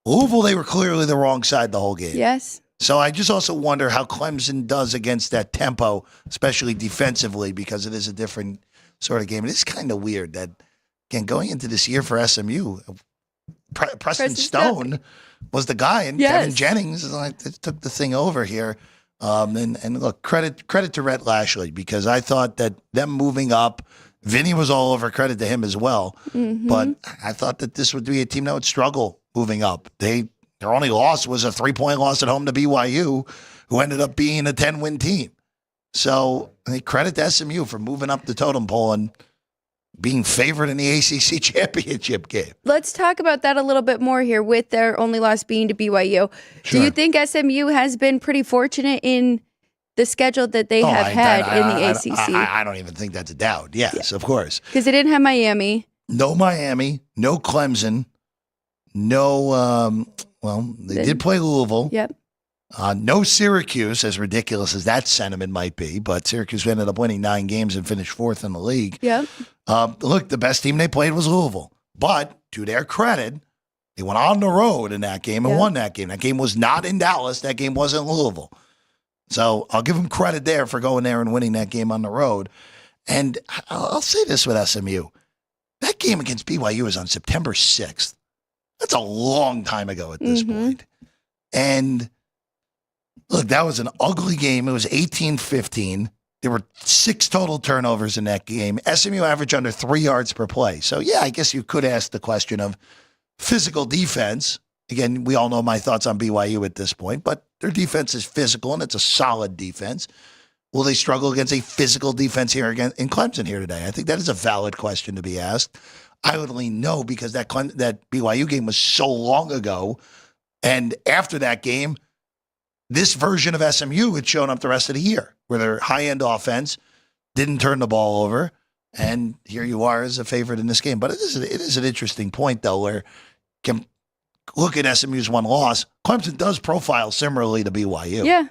Louisville, they were clearly the wrong side the whole game. Yes. So I just also wonder how Clemson does against that tempo, especially defensively, because it is a different sort of game. It is kind of weird that, again, going into this year for SMU, Preston Stone was the guy, and yes. Kevin Jennings took the thing over here. And look, credit to Rhett Lashley, because I thought that them moving up, Vinny was all over, credit to him as well. Mm-hmm. But I thought that this would be a team that would struggle moving up. Their only loss was a 3-point loss at home to BYU, who ended up being a 10-win team. So credit to SMU for moving up the totem pole and being favored in the ACC championship game. Let's talk about that a little bit more here, with their only loss being to BYU. Sure. Do you think SMU has been pretty fortunate in the schedule that they have had in the ACC. I don't even think that's a doubt. Yes, of course. Because they didn't have Miami. No Miami, no Clemson, no, they did play Louisvle. Yep. No Syracuse, as ridiculous as that sentiment might be, but Syracuse ended up winning 9 games and finished 4th in the league. Yep. Look, the best team they played was Louisville. But to their credit, they went on the road in that game and won that game. That game was not in Dallas. That game was in Louisville. So I'll give them credit there for going there and winning that game on the road. And I'll say this with SMU. That game against BYU was on September 6th. That's a long time ago at this point. And look, that was an ugly game. It was 18-15. There were 6 total turnovers in that game. SMU averaged under 3 yards per play. So, yeah, I guess you could ask the question of physical defense. Again, we all know my thoughts on BYU at this point, but their defense is physical, and it's a solid defense. Will they struggle against a physical defense here again in Clemson here today? I think that is a valid question to be asked. I would lean no because that BYU game was so long ago. And after that game, this version of SMU had shown up the rest of the year, where their high-end offense didn't turn the ball over, and here you are as a favorite in this game. But it is an interesting point, though, where you can look at SMU's one loss. Clemson does profile similarly to BYU. Yeah.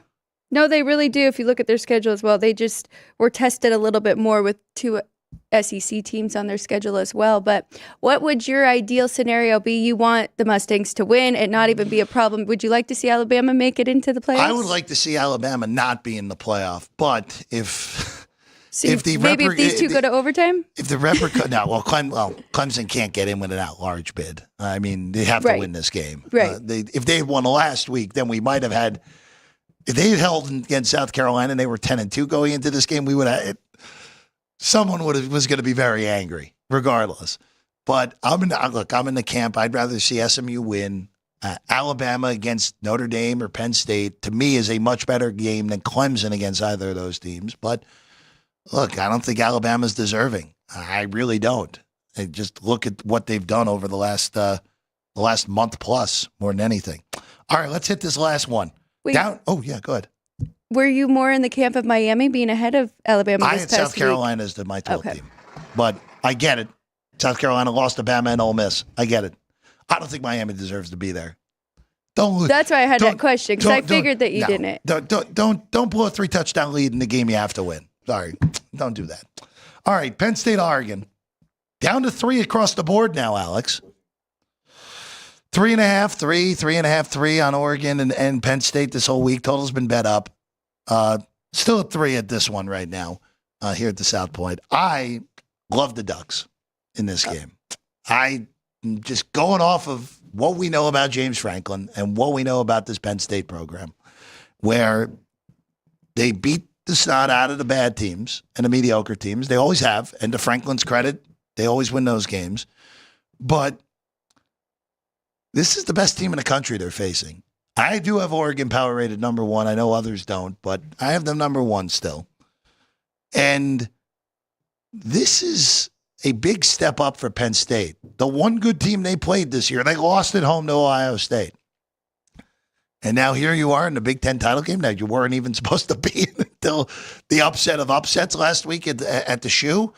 No, they really do. If you look at their schedule as well, they just were tested a little bit more with 2 SEC teams on their schedule as well. But what would your ideal scenario be? You want the Mustangs to win and not even be a problem. Would you like to see Alabama make it into the playoffs? I would like to see Alabama not be in the playoff, but if these two go to overtime? If the Clemson can't get in with an at-large bid. I mean, they have to win this game. Right. If they had won last week, then we might have had. If they had held against South Carolina and they were 10-2 going into this game, we would have. Someone was going to be very angry, regardless. But I'm in the camp. I'd rather see SMU win. Alabama against Notre Dame or Penn State, to me, is a much better game than Clemson against either of those teams. But look, I don't think Alabama's deserving. I really don't. I just look at what they've done over the last month plus more than anything. All right, let's hit this last one. Down. Oh yeah, go ahead. Were you more in the camp of Miami being ahead of Alabama this past week? I had South Carolina as my 12th team. But I get it. South Carolina lost to Bama and Ole Miss. I get it. I don't think Miami deserves to be there. That's why I had that question, because I figured that you didn't. Don't blow a 3-touchdown lead in the game you have to win. Sorry. Don't do that. All right, Penn State, Oregon. Down to 3 across the board now, Alex. 3.5, 3.5 on Oregon and Penn State this whole week. Total's been bet up. Still at 3 at this one right now here at the South Point. I love the Ducks in this game. I'm just going off of what we know about James Franklin and what we know about this Penn State program, where they beat the snot out of the bad teams and the mediocre teams. They always have. And to Franklin's credit, they always win those games. But this is the best team in the country they're facing. I do have Oregon power rated number 1. I know others don't, but I have them number 1 still. And this is a big step up for Penn State. The one good team they played this year, they lost at home to Ohio State. And now here you are in the Big Ten title game that you weren't even supposed to be in until the upset of upsets last week at the Shoe.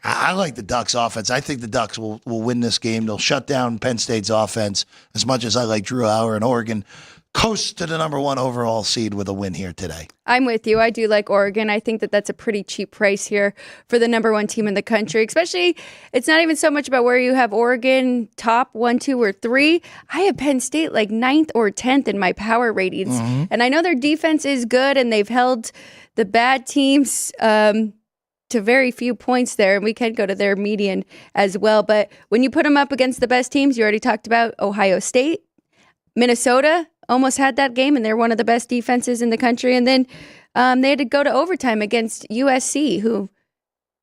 I like the Ducks offense. I think the Ducks will win this game. They'll shut down Penn State's offense as much as I like Drew Hauer and Oregon. Coast to the number 1 overall seed with a win here today. I'm with you. I do like Oregon. I think that that's a pretty cheap price here for the number 1 team in the country, especially it's not even so much about where you have Oregon top 1, 2, or 3. I have Penn State like 9th or 10th in my power ratings. Mm-hmm. And I know their defense is good and they've held the bad teams to very few points there, and we can go to their median as well. But when you put them up against the best teams, you already talked about Ohio State, Minnesota almost had that game, and they're one of the best defenses in the country. And then they had to go to overtime against USC, who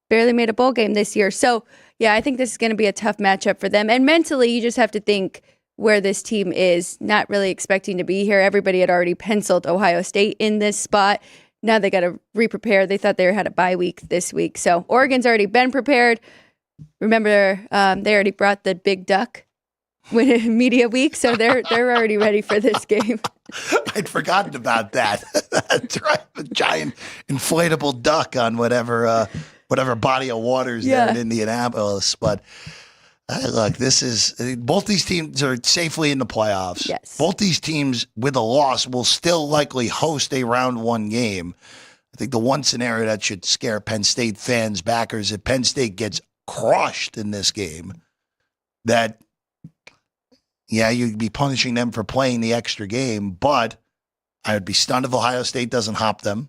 barely made a bowl game this year. So, yeah, I think this is going to be a tough matchup for them. And mentally, you just have to think where this team is, not really expecting to be here. Everybody had already penciled Ohio State in this spot. Now they got to re-prepare. They thought they had a bye week this week. So Oregon's already been prepared. Remember, they already brought the big duck media week, so they're already ready for this game. I'd forgotten about that. That's right. The giant inflatable duck on whatever body of waters there in Indianapolis. But look, both these teams are safely in the playoffs. Yes. Both these teams with a loss will still likely host a round one game. I think the one scenario that should scare Penn State fans, backers, if Penn State gets crushed in this game, that you'd be punishing them for playing the extra game, but I would be stunned if Ohio State doesn't hop them.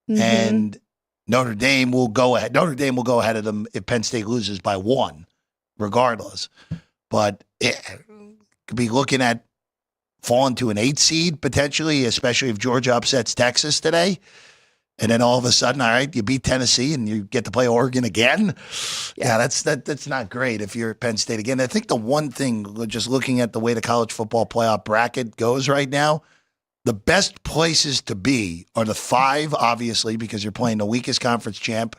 Mm-hmm. And Notre Dame will go ahead. Notre Dame will go ahead of them if Penn State loses by 1, regardless. But it could be looking at falling to an 8 seed potentially, especially if Georgia upsets Texas today. And then all of a sudden, all right, you beat Tennessee and you get to play Oregon again. Yeah, that's not great if you're at Penn State again. I think the one thing, just looking at the way the college football playoff bracket goes right now, the best places to be are the 5, obviously, because you're playing the weakest conference champ,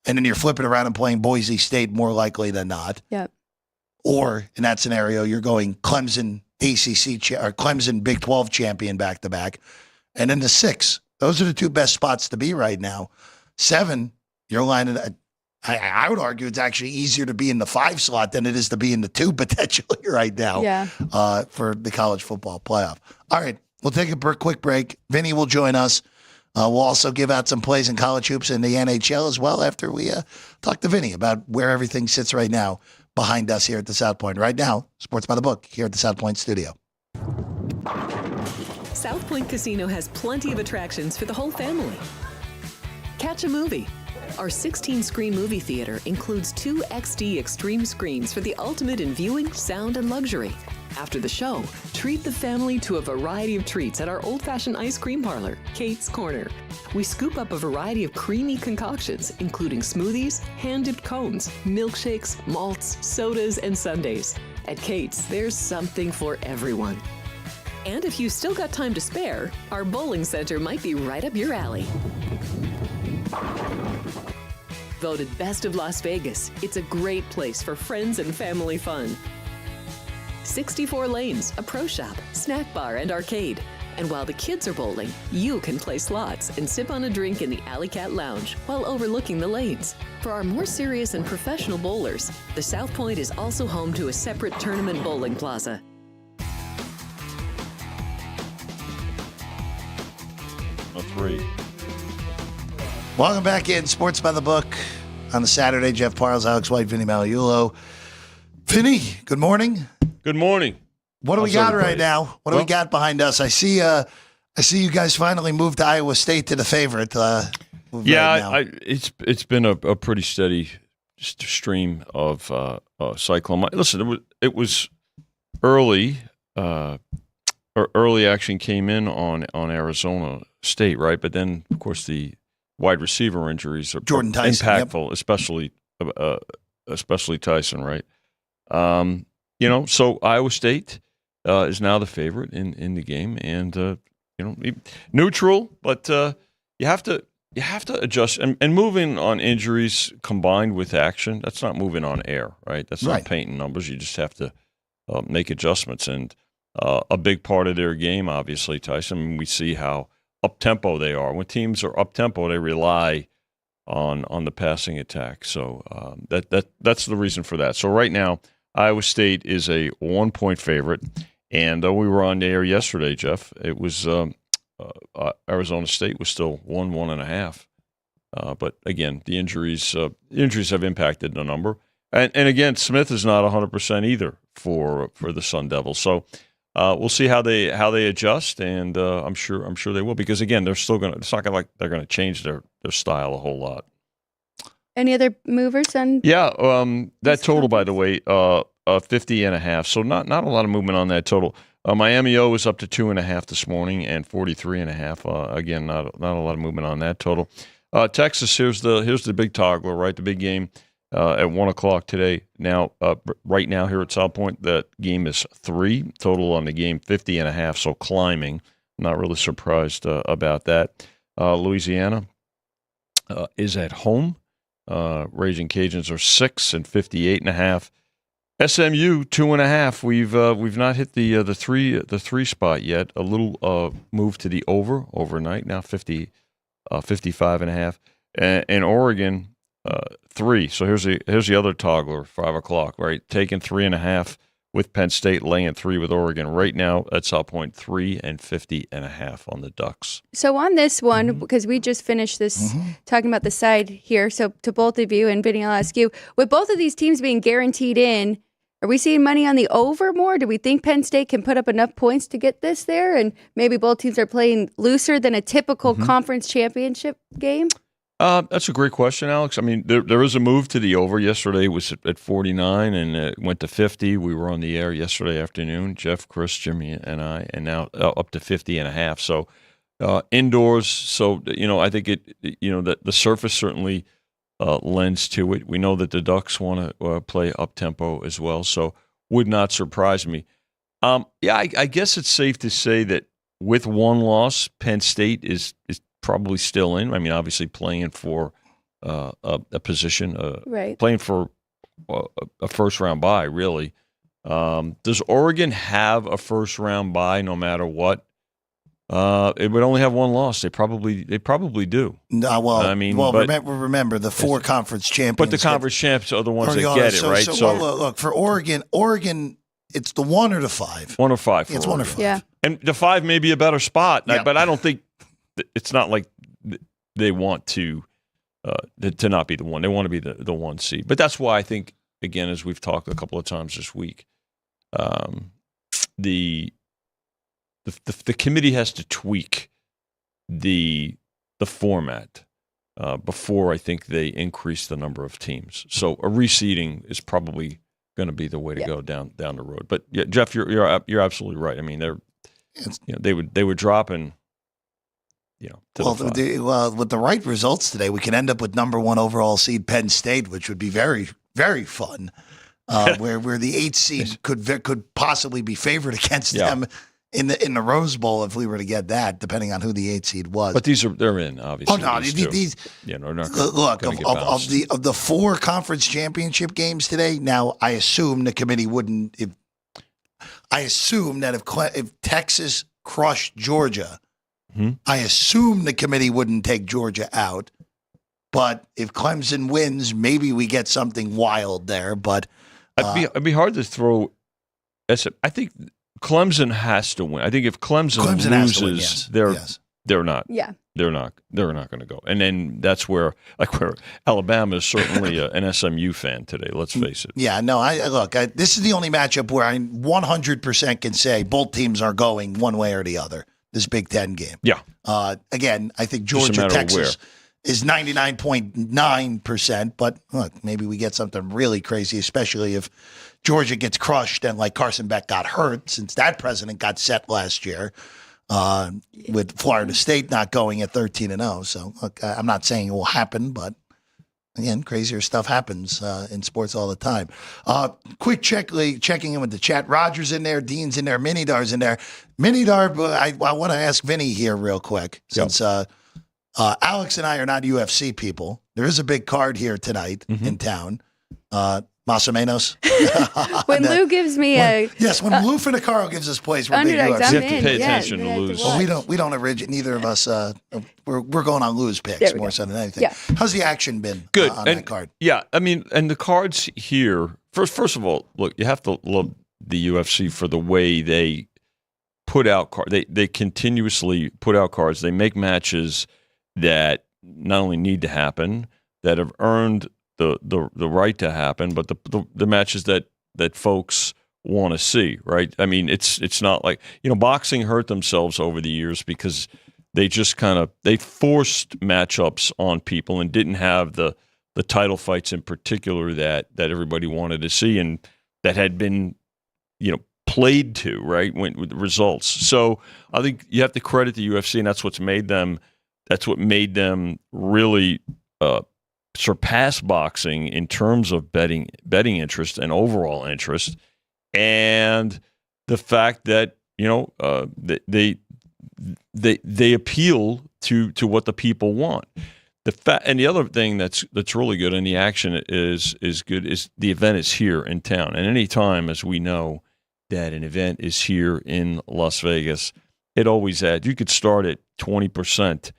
and then you're flipping around and playing Boise State more likely than not. Yep. Or in that scenario, you're going Clemson ACC or Clemson Big 12 champion back-to-back, and then the 6. Those are the 2 best spots to be right now. 7, you're lining. I would argue it's actually easier to be in the 5 slot than it is to be in the 2 potentially right now. Yeah. For the college football playoff. All right, we'll take a quick break. Vinny will join us. We'll also give out some plays in college hoops in the NHL as well after we talk to Vinny about where everything sits right now behind us here at the South Point. Right now, Sports by the Book here at the South Point studio. South Point Casino has plenty of attractions for the whole family. Catch a movie. Our 16-screen movie theater includes 2 XD Extreme screens for the ultimate in viewing, sound, and luxury. After the show, treat the family to a variety of treats at our old-fashioned ice cream parlor, Kate's Corner. We scoop up a variety of creamy concoctions, including smoothies, hand-dipped cones, milkshakes, malts, sodas, and sundaes. At Kate's, there's something for everyone. And if you still got time to spare, our bowling center might be right up your alley. Voted Best of Las Vegas, it's a great place for friends and family fun. 64 lanes, a pro shop, snack bar, and arcade. And while the kids are bowling, you can play slots and sip on a drink in the Alley Cat Lounge while overlooking the lanes. For our more serious and professional bowlers, the South Point is also home to a separate tournament bowling plaza. Welcome back in Sports by the Book on the Saturday. Jeff Parles, Alex White, Vinny Magliulo. Vinny, good morning. Good morning. What do we got right now? What do we got behind us? I see you guys finally moved to Iowa State to the favorite. It's been a pretty steady stream of cyclone. Listen, it was early. Early action came in on Arizona State, right? But then, of course, the wide receiver injuries are Jordan Tyson, impactful, especially Tyson, right? So Iowa State is now the favorite in the game, and neutral, but you have to adjust and moving on injuries combined with action. That's not moving on air, right? That's not painting numbers. You just have to make adjustments, and a big part of their game, obviously, Tyson. We see how up-tempo they are. When teams are up-tempo, they rely on the passing attack. So that's the reason for that. So right now, Iowa State is a 1-point favorite, and we were on the air yesterday, Jeff. It was Arizona State was still 1.5. But again, the injuries have impacted the number, and again, Smith is not 100% either for the Sun Devils. So. We'll see how they adjust, and I'm sure they will, because again, they're still gonna. It's not gonna like they're gonna change their style a whole lot. Any other movers on? Yeah, that total, by the way, 50.5. So not a lot of movement on that total. Miami O was up to 2.5 this morning, and 43.5. Again, not a lot of movement on that total. Texas, here's the big toggler, right? The big game. At 1 o'clock today. Now, right now here at South Point, that game is 3. Total on the game, 50.5, so climbing. Not really surprised about that. Louisiana is at home. Raging Cajuns are 6 and 58.5. SMU 2.5. We've not hit the 3 spot yet. A little move to the overnight now 55.5, and Oregon 3. So here's the other toggler, 5 o'clock, right? Taking 3.5 with Penn State, laying 3 with Oregon. Right now at South Point, 3 and 50.5 on the Ducks. So on this one, because we just finished this talking about the side here, so to both of you, and Vinny, I'll ask you, with both of these teams being guaranteed in, are we seeing money on the over more? Do we think Penn State can put up enough points to get this there? And maybe both teams are playing looser than a typical conference championship game? That's a great question, Alex. I mean, there is a move to the over. Yesterday it was at 49 and it went to 50. We were on the air yesterday afternoon, Jeff, Chris, Jimmy, and I, and now up to 50.5. So indoors. So, I think that the surface certainly lends to it. We know that the Ducks want to play up-tempo as well, so would not surprise me. I guess it's safe to say that with one loss, Penn State is probably still in. I mean, obviously playing for a position, right. Playing for a first-round bye, really. Does Oregon have a first-round bye no matter what? It would only have one loss. They probably do. No, well, I mean, remember the 4 conference champions. But the conference champs are the ones that get it, right? So look, for Oregon, it's the 1 or the 5. 1 or 5. It's 1 or 5. Yeah. And the 5 may be a better spot, Yeah. but I don't think it's not like they want to not be the 1. They want to be the 1 seed. But that's why I think, again, as we've talked a couple of times this week, the committee has to tweak the format before I think they increase the number of teams. So a reseeding is probably going to be the way to go down the road. But yeah, Jeff, you're absolutely right. I mean, they would drop and with the right results today, we can end up with number 1 overall seed Penn State, which would be very, very fun. Where the 8th seed could possibly be favored against them in the Rose Bowl if we were to get that, depending on who the 8th seed was. But they're in, obviously. Oh no, these they're not look of the 4 conference championship games today. Now I assume the committee wouldn't. I assume that if Texas crushed Georgia, I assume the committee wouldn't take Georgia out. But if Clemson wins, maybe we get something wild there. But it'd be hard to throw. I think Clemson has to win. I think if Clemson loses, they're not. Yeah. They're not going to go. And then that's where Alabama is certainly an SMU fan today. Let's face it. Yeah. No. This is the only matchup where I 100% can say both teams are going one way or the other. This Big Ten game. Yeah. Again, I think Georgia, Texas is 99.9%. But look, maybe we get something really crazy, especially if Georgia gets crushed and like Carson Beck got hurt, since that president got set last year with Florida State not going at 13-0. So look, I'm not saying it will happen, but again, crazier stuff happens in sports all the time. Quick checking in with the chat. Roger's in there, Dean's in there, Minidar's in there. Minidar, I want to ask Vinny here real quick, since Alex and I are not UFC people. There is a big card here tonight in town. Masamenos. When Lou gives me when Lou Finicaro gives us plays, we're big UFC. You have to pay attention to Lou's. Well, we don't originate. Neither of us. We're going on Lou's picks more so than anything. Yeah. How's the action been? Good on that card? Yeah, I mean, and the cards here. First of all, look, you have to love the UFC for the way they put out cards. They continuously put out cards. They make matches that not only need to happen, that have earned the right to happen, but the matches that folks want to see, right? I mean, it's not like, boxing hurt themselves over the years because they just they forced matchups on people and didn't have the title fights in particular that everybody wanted to see and that had been, played to, right, with results. So I think you have to credit the UFC, and that's what made them really surpass boxing in terms of betting interest and overall interest, and the fact that they appeal to what the people want. and the other thing that's really good, and the action is good, is the event is here in town. And any time, as we know, that an event is here in Las Vegas, it always adds. You could start at 20%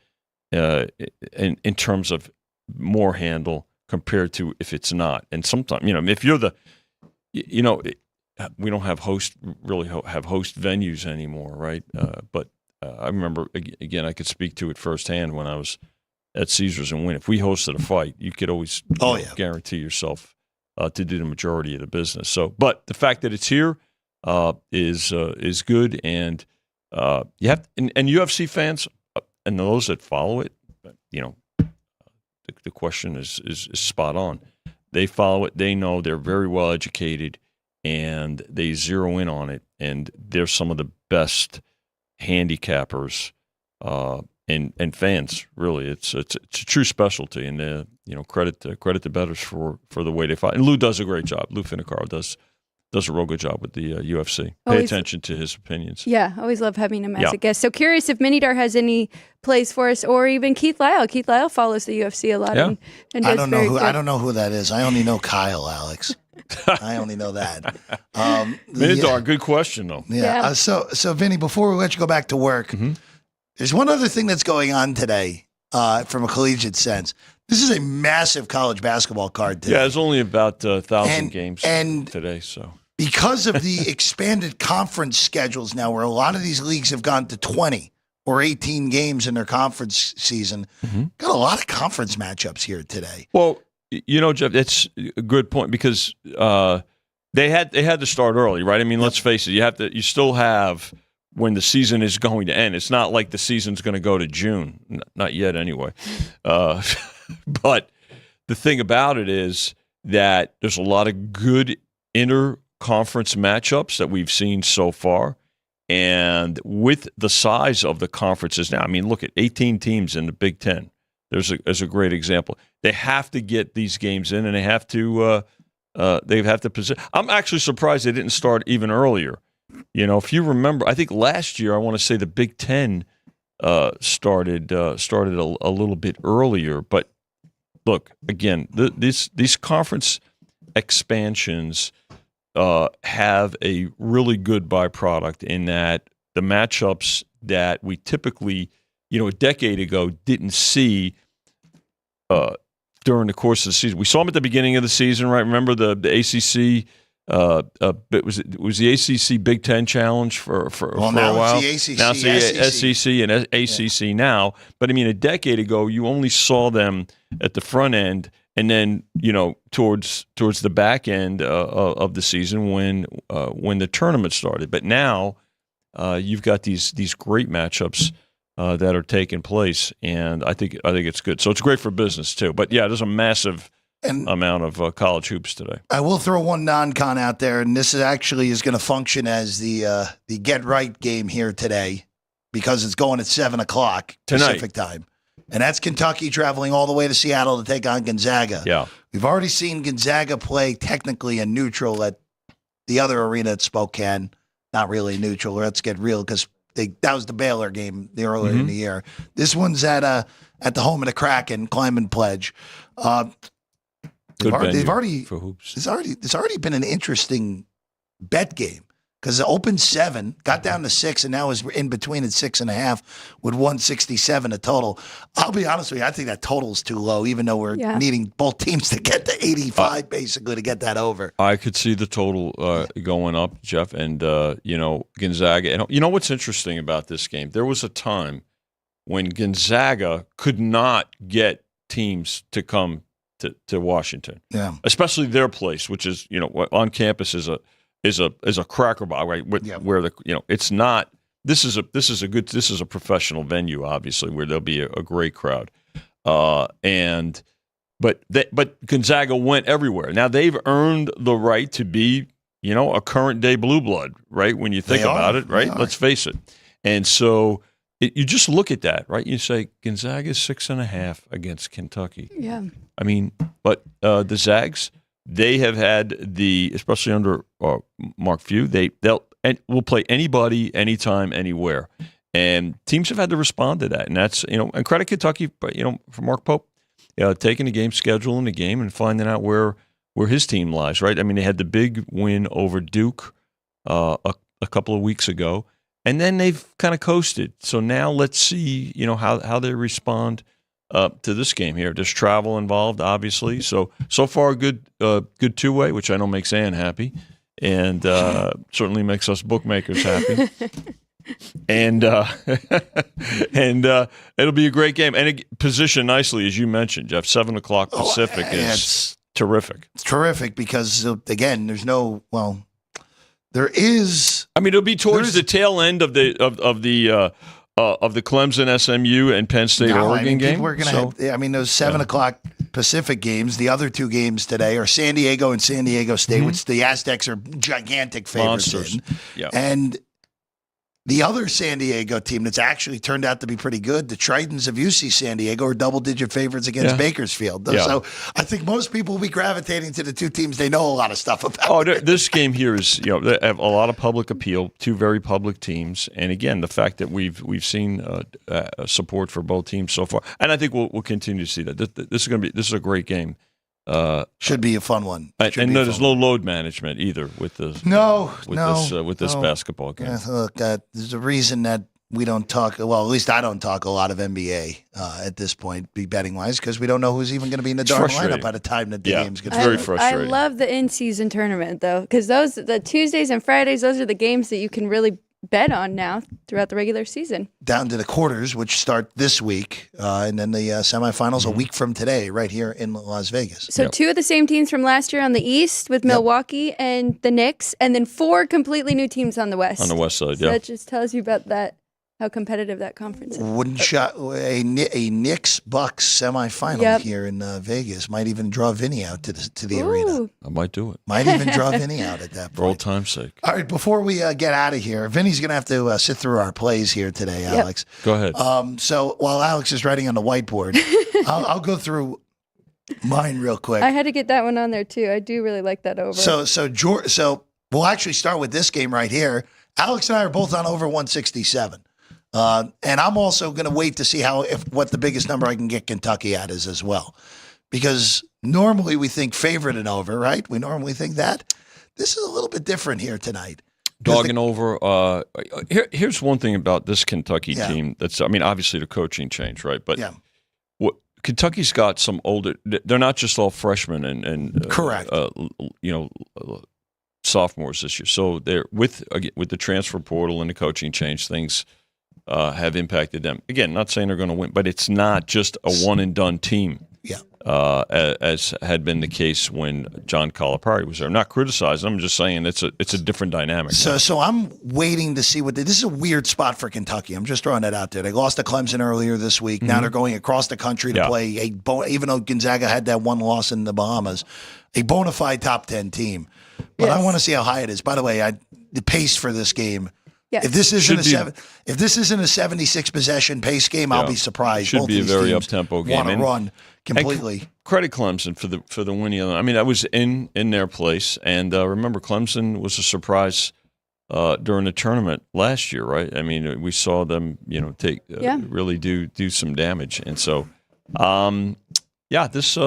in terms of more handle compared to if it's not. And sometimes, if you're we don't have host venues anymore, right? But I remember, again, I could speak to it firsthand when I was at Caesars and Wynn. If we hosted a fight, you could always guarantee yourself to do the majority of the business. So, but the fact that it's here is good, and you have and UFC fans and those that follow it, the question is spot on. They follow it. They know, they're very well educated, and they zero in on it. And they're some of the best handicappers and fans. Really, it's a true specialty. And credit the bettors for the way they fight. And Lou does a great job. Lou Finicaro does a real good job with the UFC. Pay attention to his opinions. Yeah, always love having him as a guest. So curious if Minidar has any plays for us, or even Keith Lyle. Keith Lyle follows the UFC a lot. Yeah. And I don't know who that is. I only know Kyle, Alex. I only know that. Minidar, good question though. Yeah. So Vinny, before we let you go back to work, there's one other thing that's going on today from a collegiate sense. This is a massive college basketball card today. Yeah, there's only about 1,000 games today. So because of the expanded conference schedules now, where a lot of these leagues have gone to 20 or 18 games in their conference season, got a lot of conference matchups here today. Well, Jeff, that's a good point, because they had to start early, right? I mean, let's face it, you still have when the season is going to end. It's not like the season's going to go to June, not yet anyway. But the thing about it is that there's a lot of good inter-conference matchups that we've seen so far. And with the size of the conferences now, I mean, look at 18 teams in the Big Ten. There's a great example. They have to get these games in, and they have to position. I'm actually surprised they didn't start even earlier. If you remember, I think last year, I want to say the Big Ten started a little bit earlier. But look, again, these conference expansions have a really good byproduct in that the matchups that we typically, a decade ago, didn't see during the course of the season. We saw them at the beginning of the season, right? Remember the ACC? It was the ACC Big Ten Challenge for a while. It's the ACC, now it's the SEC and ACC now. But I mean, a decade ago, you only saw them at the front end, and then towards the back end of the season when the tournament started. But now you've got these great matchups that are taking place, and I think it's good. So it's great for business too. But yeah, there's a massive amount of college hoops today. I will throw one non-con out there, and this is going to function as the get right game here today, because it's going at 7:00 Pacific time, and that's Kentucky traveling all the way to Seattle to take on Gonzaga. Yeah, we've already seen Gonzaga play technically a neutral at the other arena at Spokane. Not really neutral. Let's get real, because that was the Baylor game earlier in the year. This one's at the home of the Kraken, Climate Pledge. Good they've already for hoops. It's already been an interesting bet game, because it opened 7, got down to 6, and now is in between at 6.5 with 167 a total. I'll be honest with you, I think that total's too low, even though we're needing both teams to get to 85 basically to get that over. I could see the total going up, Jeff, and Gonzaga. And what's interesting about this game? There was a time when Gonzaga could not get teams to come to Washington, especially their place, which is on campus is a cracker bar, right? Where it's not. This is a professional venue, obviously, where there'll be a great crowd, but Gonzaga went everywhere. Now they've earned the right to be a current day blue blood, right? When you think about it, right? Let's face it, and so. You just look at that, right? You say Gonzaga is 6.5 against Kentucky. Yeah. I mean, but the Zags, they have had especially under Mark Few, will play anybody, anytime, anywhere, and teams have had to respond to that, and that's and credit Kentucky, but for Mark Pope, taking the game, scheduling the game, and finding out where his team lies, right? I mean, they had the big win over Duke a couple of weeks ago, and then they've kind of coasted. So now let's see, how they respond to this game here. There's travel involved, obviously. So far, good two-way, which I know makes Ann happy, and certainly makes us bookmakers happy. And it'll be a great game, and it positioned nicely, as you mentioned, Jeff. 7:00 Pacific is terrific. It's terrific because again, there is. I mean, it'll be towards the tail end of the Clemson, SMU, and Penn State, Oregon game. We're gonna those 7:00 Pacific games. The other two games today are San Diego and San Diego State, which the Aztecs are gigantic favorites in. Yeah. And the other San Diego team that's actually turned out to be pretty good, the Tritons of UC San Diego, are double-digit favorites against Bakersfield. Yeah. So I think most people will be gravitating to the two teams they know a lot of stuff about. Oh, this game here is, they have a lot of public appeal, two very public teams, and again, the fact that we've seen support for both teams so far, and I think we'll continue to see that. This is a great game. Should be a fun one. And there's no load management either with this basketball game. Look, there's a reason that we don't talk. Well, at least I don't talk a lot of NBA at this point, betting wise, because we don't know who's even going to be in the darn lineup by the time the games get started. Very frustrating. I love the in-season tournament though, because the Tuesdays and Fridays, those are the games that you can really bet on now throughout the regular season. Down to the quarters, which start this week, and then the semifinals a week from today, right here in Las Vegas. So two of the same teams from last year on the East with Milwaukee and the Knicks, and then four completely new teams on the West. On the West side, so that just tells you about that. How competitive that conference is. A Knicks Bucks semifinal here in Vegas might even draw Vinny out to the arena. I might do it. Might even draw Vinny out at that point. For old time's sake. All right, before we get out of here, Vinny's going to have to sit through our plays here today, Alex. Go ahead. So while Alex is writing on the whiteboard, I'll go through mine real quick. I had to get that one on there too. I do really like that over. So we'll actually start with this game right here. Alex and I are both on over 167. And I'm also going to wait to see what the biggest number I can get Kentucky at is as well. Because normally we think favorite and over, right? We normally think that. This is a little bit different here tonight. Dogging over. Here's one thing about this Kentucky team. Obviously the coaching changed, right? But Kentucky's got some older. They're not just all freshmen and correct. Sophomores this year. So they're with the transfer portal and the coaching change, things have impacted them. Again, not saying they're going to win, but it's not just a one and done team. Yeah. As had been the case when John Calipari was there. I'm not criticizing. I'm just saying it's a different dynamic. So I'm waiting to see this is a weird spot for Kentucky. I'm just throwing that out there. They lost to Clemson earlier this week. Now they're going across the country to play even though Gonzaga had that one loss in the Bahamas, a bona fide top 10 team. But I want to see how high it is. By the way, the pace for this game. Yes. If this isn't a 76 possession pace game, I'll be surprised. Should Both be a these very teams up-tempo game. Want to run completely. Credit Clemson for the win. I was in their place, and remember Clemson was a surprise during the tournament last year, right? I mean, we saw them, take really do some damage, and so this.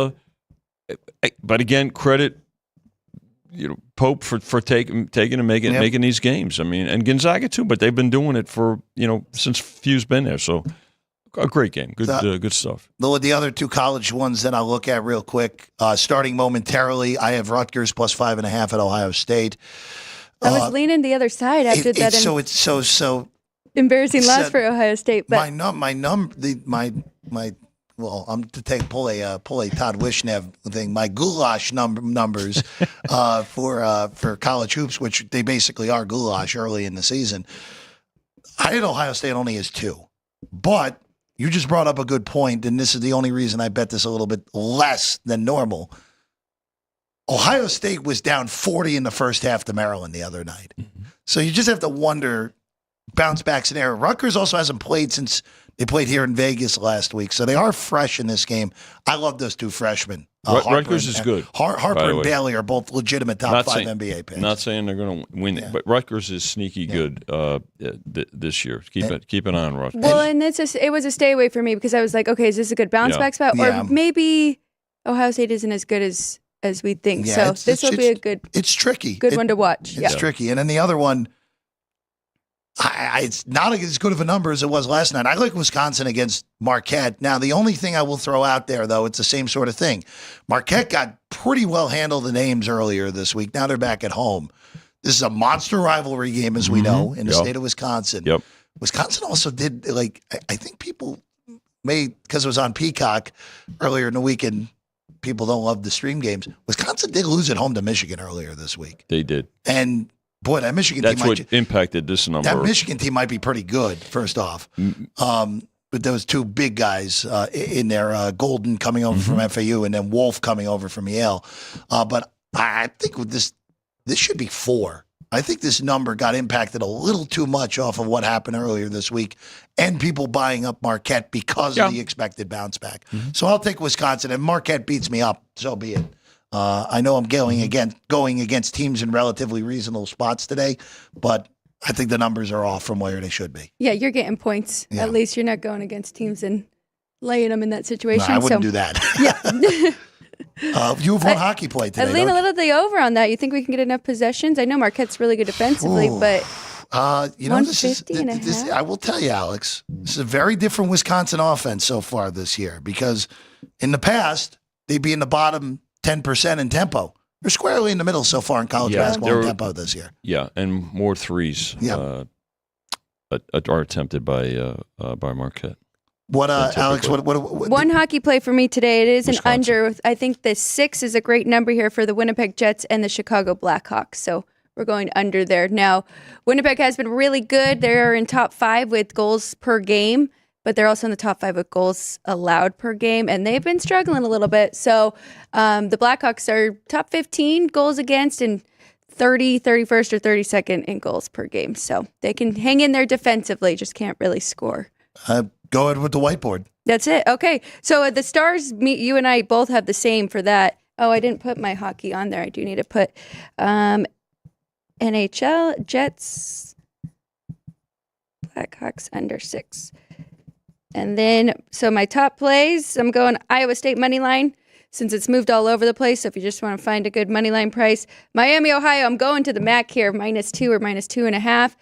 But again, credit. Pope for taking and making these games. I mean, and Gonzaga too, but they've been doing it for since Few's been there. So a great game, good stuff. The other two college ones that I'll look at real quick, starting momentarily. I have Rutgers plus 5.5 at Ohio State. I was leaning the other side after that. It's so embarrassing loss for Ohio State. But I'm to pull a Todd Wishnev thing. My goulash numbers for college hoops, which they basically are goulash early in the season. I had Ohio State only as 2, but you just brought up a good point, and this is the only reason I bet this a little bit less than normal. Ohio State was down 40 in the first half to Maryland the other night, so you just have to wonder bounce back scenario. Rutgers also hasn't played since They played here in Vegas last week, so they are fresh in this game. I love those two freshmen. Rutgers is good. Harper and Bailey are both legitimate top 5 NBA picks. Not saying they're going to win, but Rutgers is sneaky good this year. Keep an eye on Rutgers. Well, and it was a stay away for me because I was like, okay, is this a good bounce back spot? Or maybe Ohio State isn't as good as we think. So this will be a good. It's tricky. Good one to watch. It's tricky. And then the other one, it's not as good of a number as it was last night. I like Wisconsin against Marquette. Now, the only thing I will throw out there, though, it's the same sort of thing. Marquette got pretty well handled in Ames earlier this week. Now they're back at home. This is a monster rivalry game, as we know, in the state of Wisconsin. Yep. Wisconsin also did, I think people because it was on Peacock earlier in the week, and people don't love the stream games. Wisconsin did lose at home to Michigan earlier this week. They did. And boy, that Michigan team That's what impacted this number. That Michigan team might be pretty good, first off. But those two big guys in there, Golden coming over from FAU and then Wolf coming over from Yale. But I think with this should be 4. I think this number got impacted a little too much off of what happened earlier this week and people buying up Marquette because of the expected bounce back. So I'll take Wisconsin. If Marquette beats me up, so be it. I know I'm going against teams in relatively reasonable spots today, but I think the numbers are off from where they should be. Yeah, you're getting points. Yeah. At least you're not going against teams and laying them in that situation. No, I wouldn't do that. Yeah. You have one hockey play today. I lean a little the over on that. You think we can get enough possessions? I know Marquette's really good defensively, but this is I will tell you, Alex, this is a very different Wisconsin offense so far this year because in the past they'd be in the bottom 10% in tempo. They're squarely in the middle so far in college basketball in tempo this year. Yeah, and more threes are attempted by Marquette. What, Alex? What? One hockey play for me today. It is Wisconsin. An under. I think the 6 is a great number here for the Winnipeg Jets and the Chicago Blackhawks. So we're going under there. Now, Winnipeg has been really good. They're in top 5 with goals per game, but they're also in the top 5 with goals allowed per game, and they've been struggling a little bit. So the Blackhawks are top 15 goals against and 31st or 32nd in goals per game. So they can hang in there defensively, just can't really score. Go ahead with the whiteboard. That's it. Okay. So the Stars, you and I both have the same for that. Oh, I didn't put my hockey on there. I do need to put NHL, Jets, Blackhawks under 6. And then, so my top plays, I'm going Iowa State money line since it's moved all over the place. So if you just want to find a good money line price, Miami, Ohio, I'm going to the MAC here, -2 or -2.5.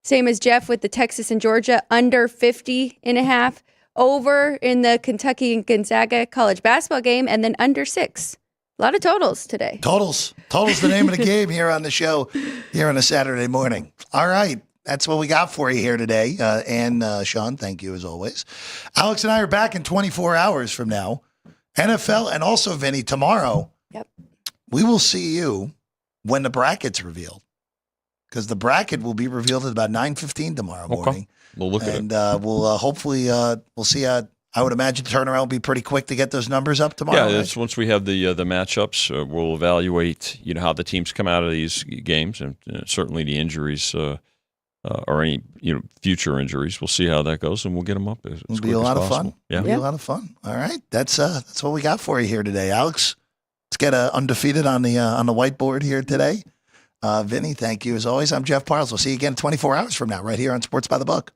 Same as Jeff with the Texas and Georgia, under 50.5. Over in the Kentucky and Gonzaga college basketball game, and then under 6. A lot of totals today. Totals the name of the game here on the show here on a Saturday morning. All right. That's what we got for you here today. And Sean, thank you as always. Alex and I are back in 24 hours from now. NFL and also Vinny tomorrow. Yep. We will see you when the bracket's revealed. Because the bracket will be revealed at about 9:15 tomorrow morning. We'll look at it. And we'll hopefully we'll see. I would imagine the turnaround will be pretty quick to get those numbers up tomorrow. Yeah, it's once we have the matchups, we'll evaluate how the teams come out of these games, and certainly the injuries or any future injuries. We'll see how that goes, and we'll get them up as It'll quick be a lot as of possible. fun. Yeah, it'll be a lot of fun. All right, that's what we got for you here today, Alex. Let's get undefeated on the whiteboard here today. Vinny, thank you as always. I'm Jeff Parles. We'll see you again 24 hours from now right here on Sports by the Book.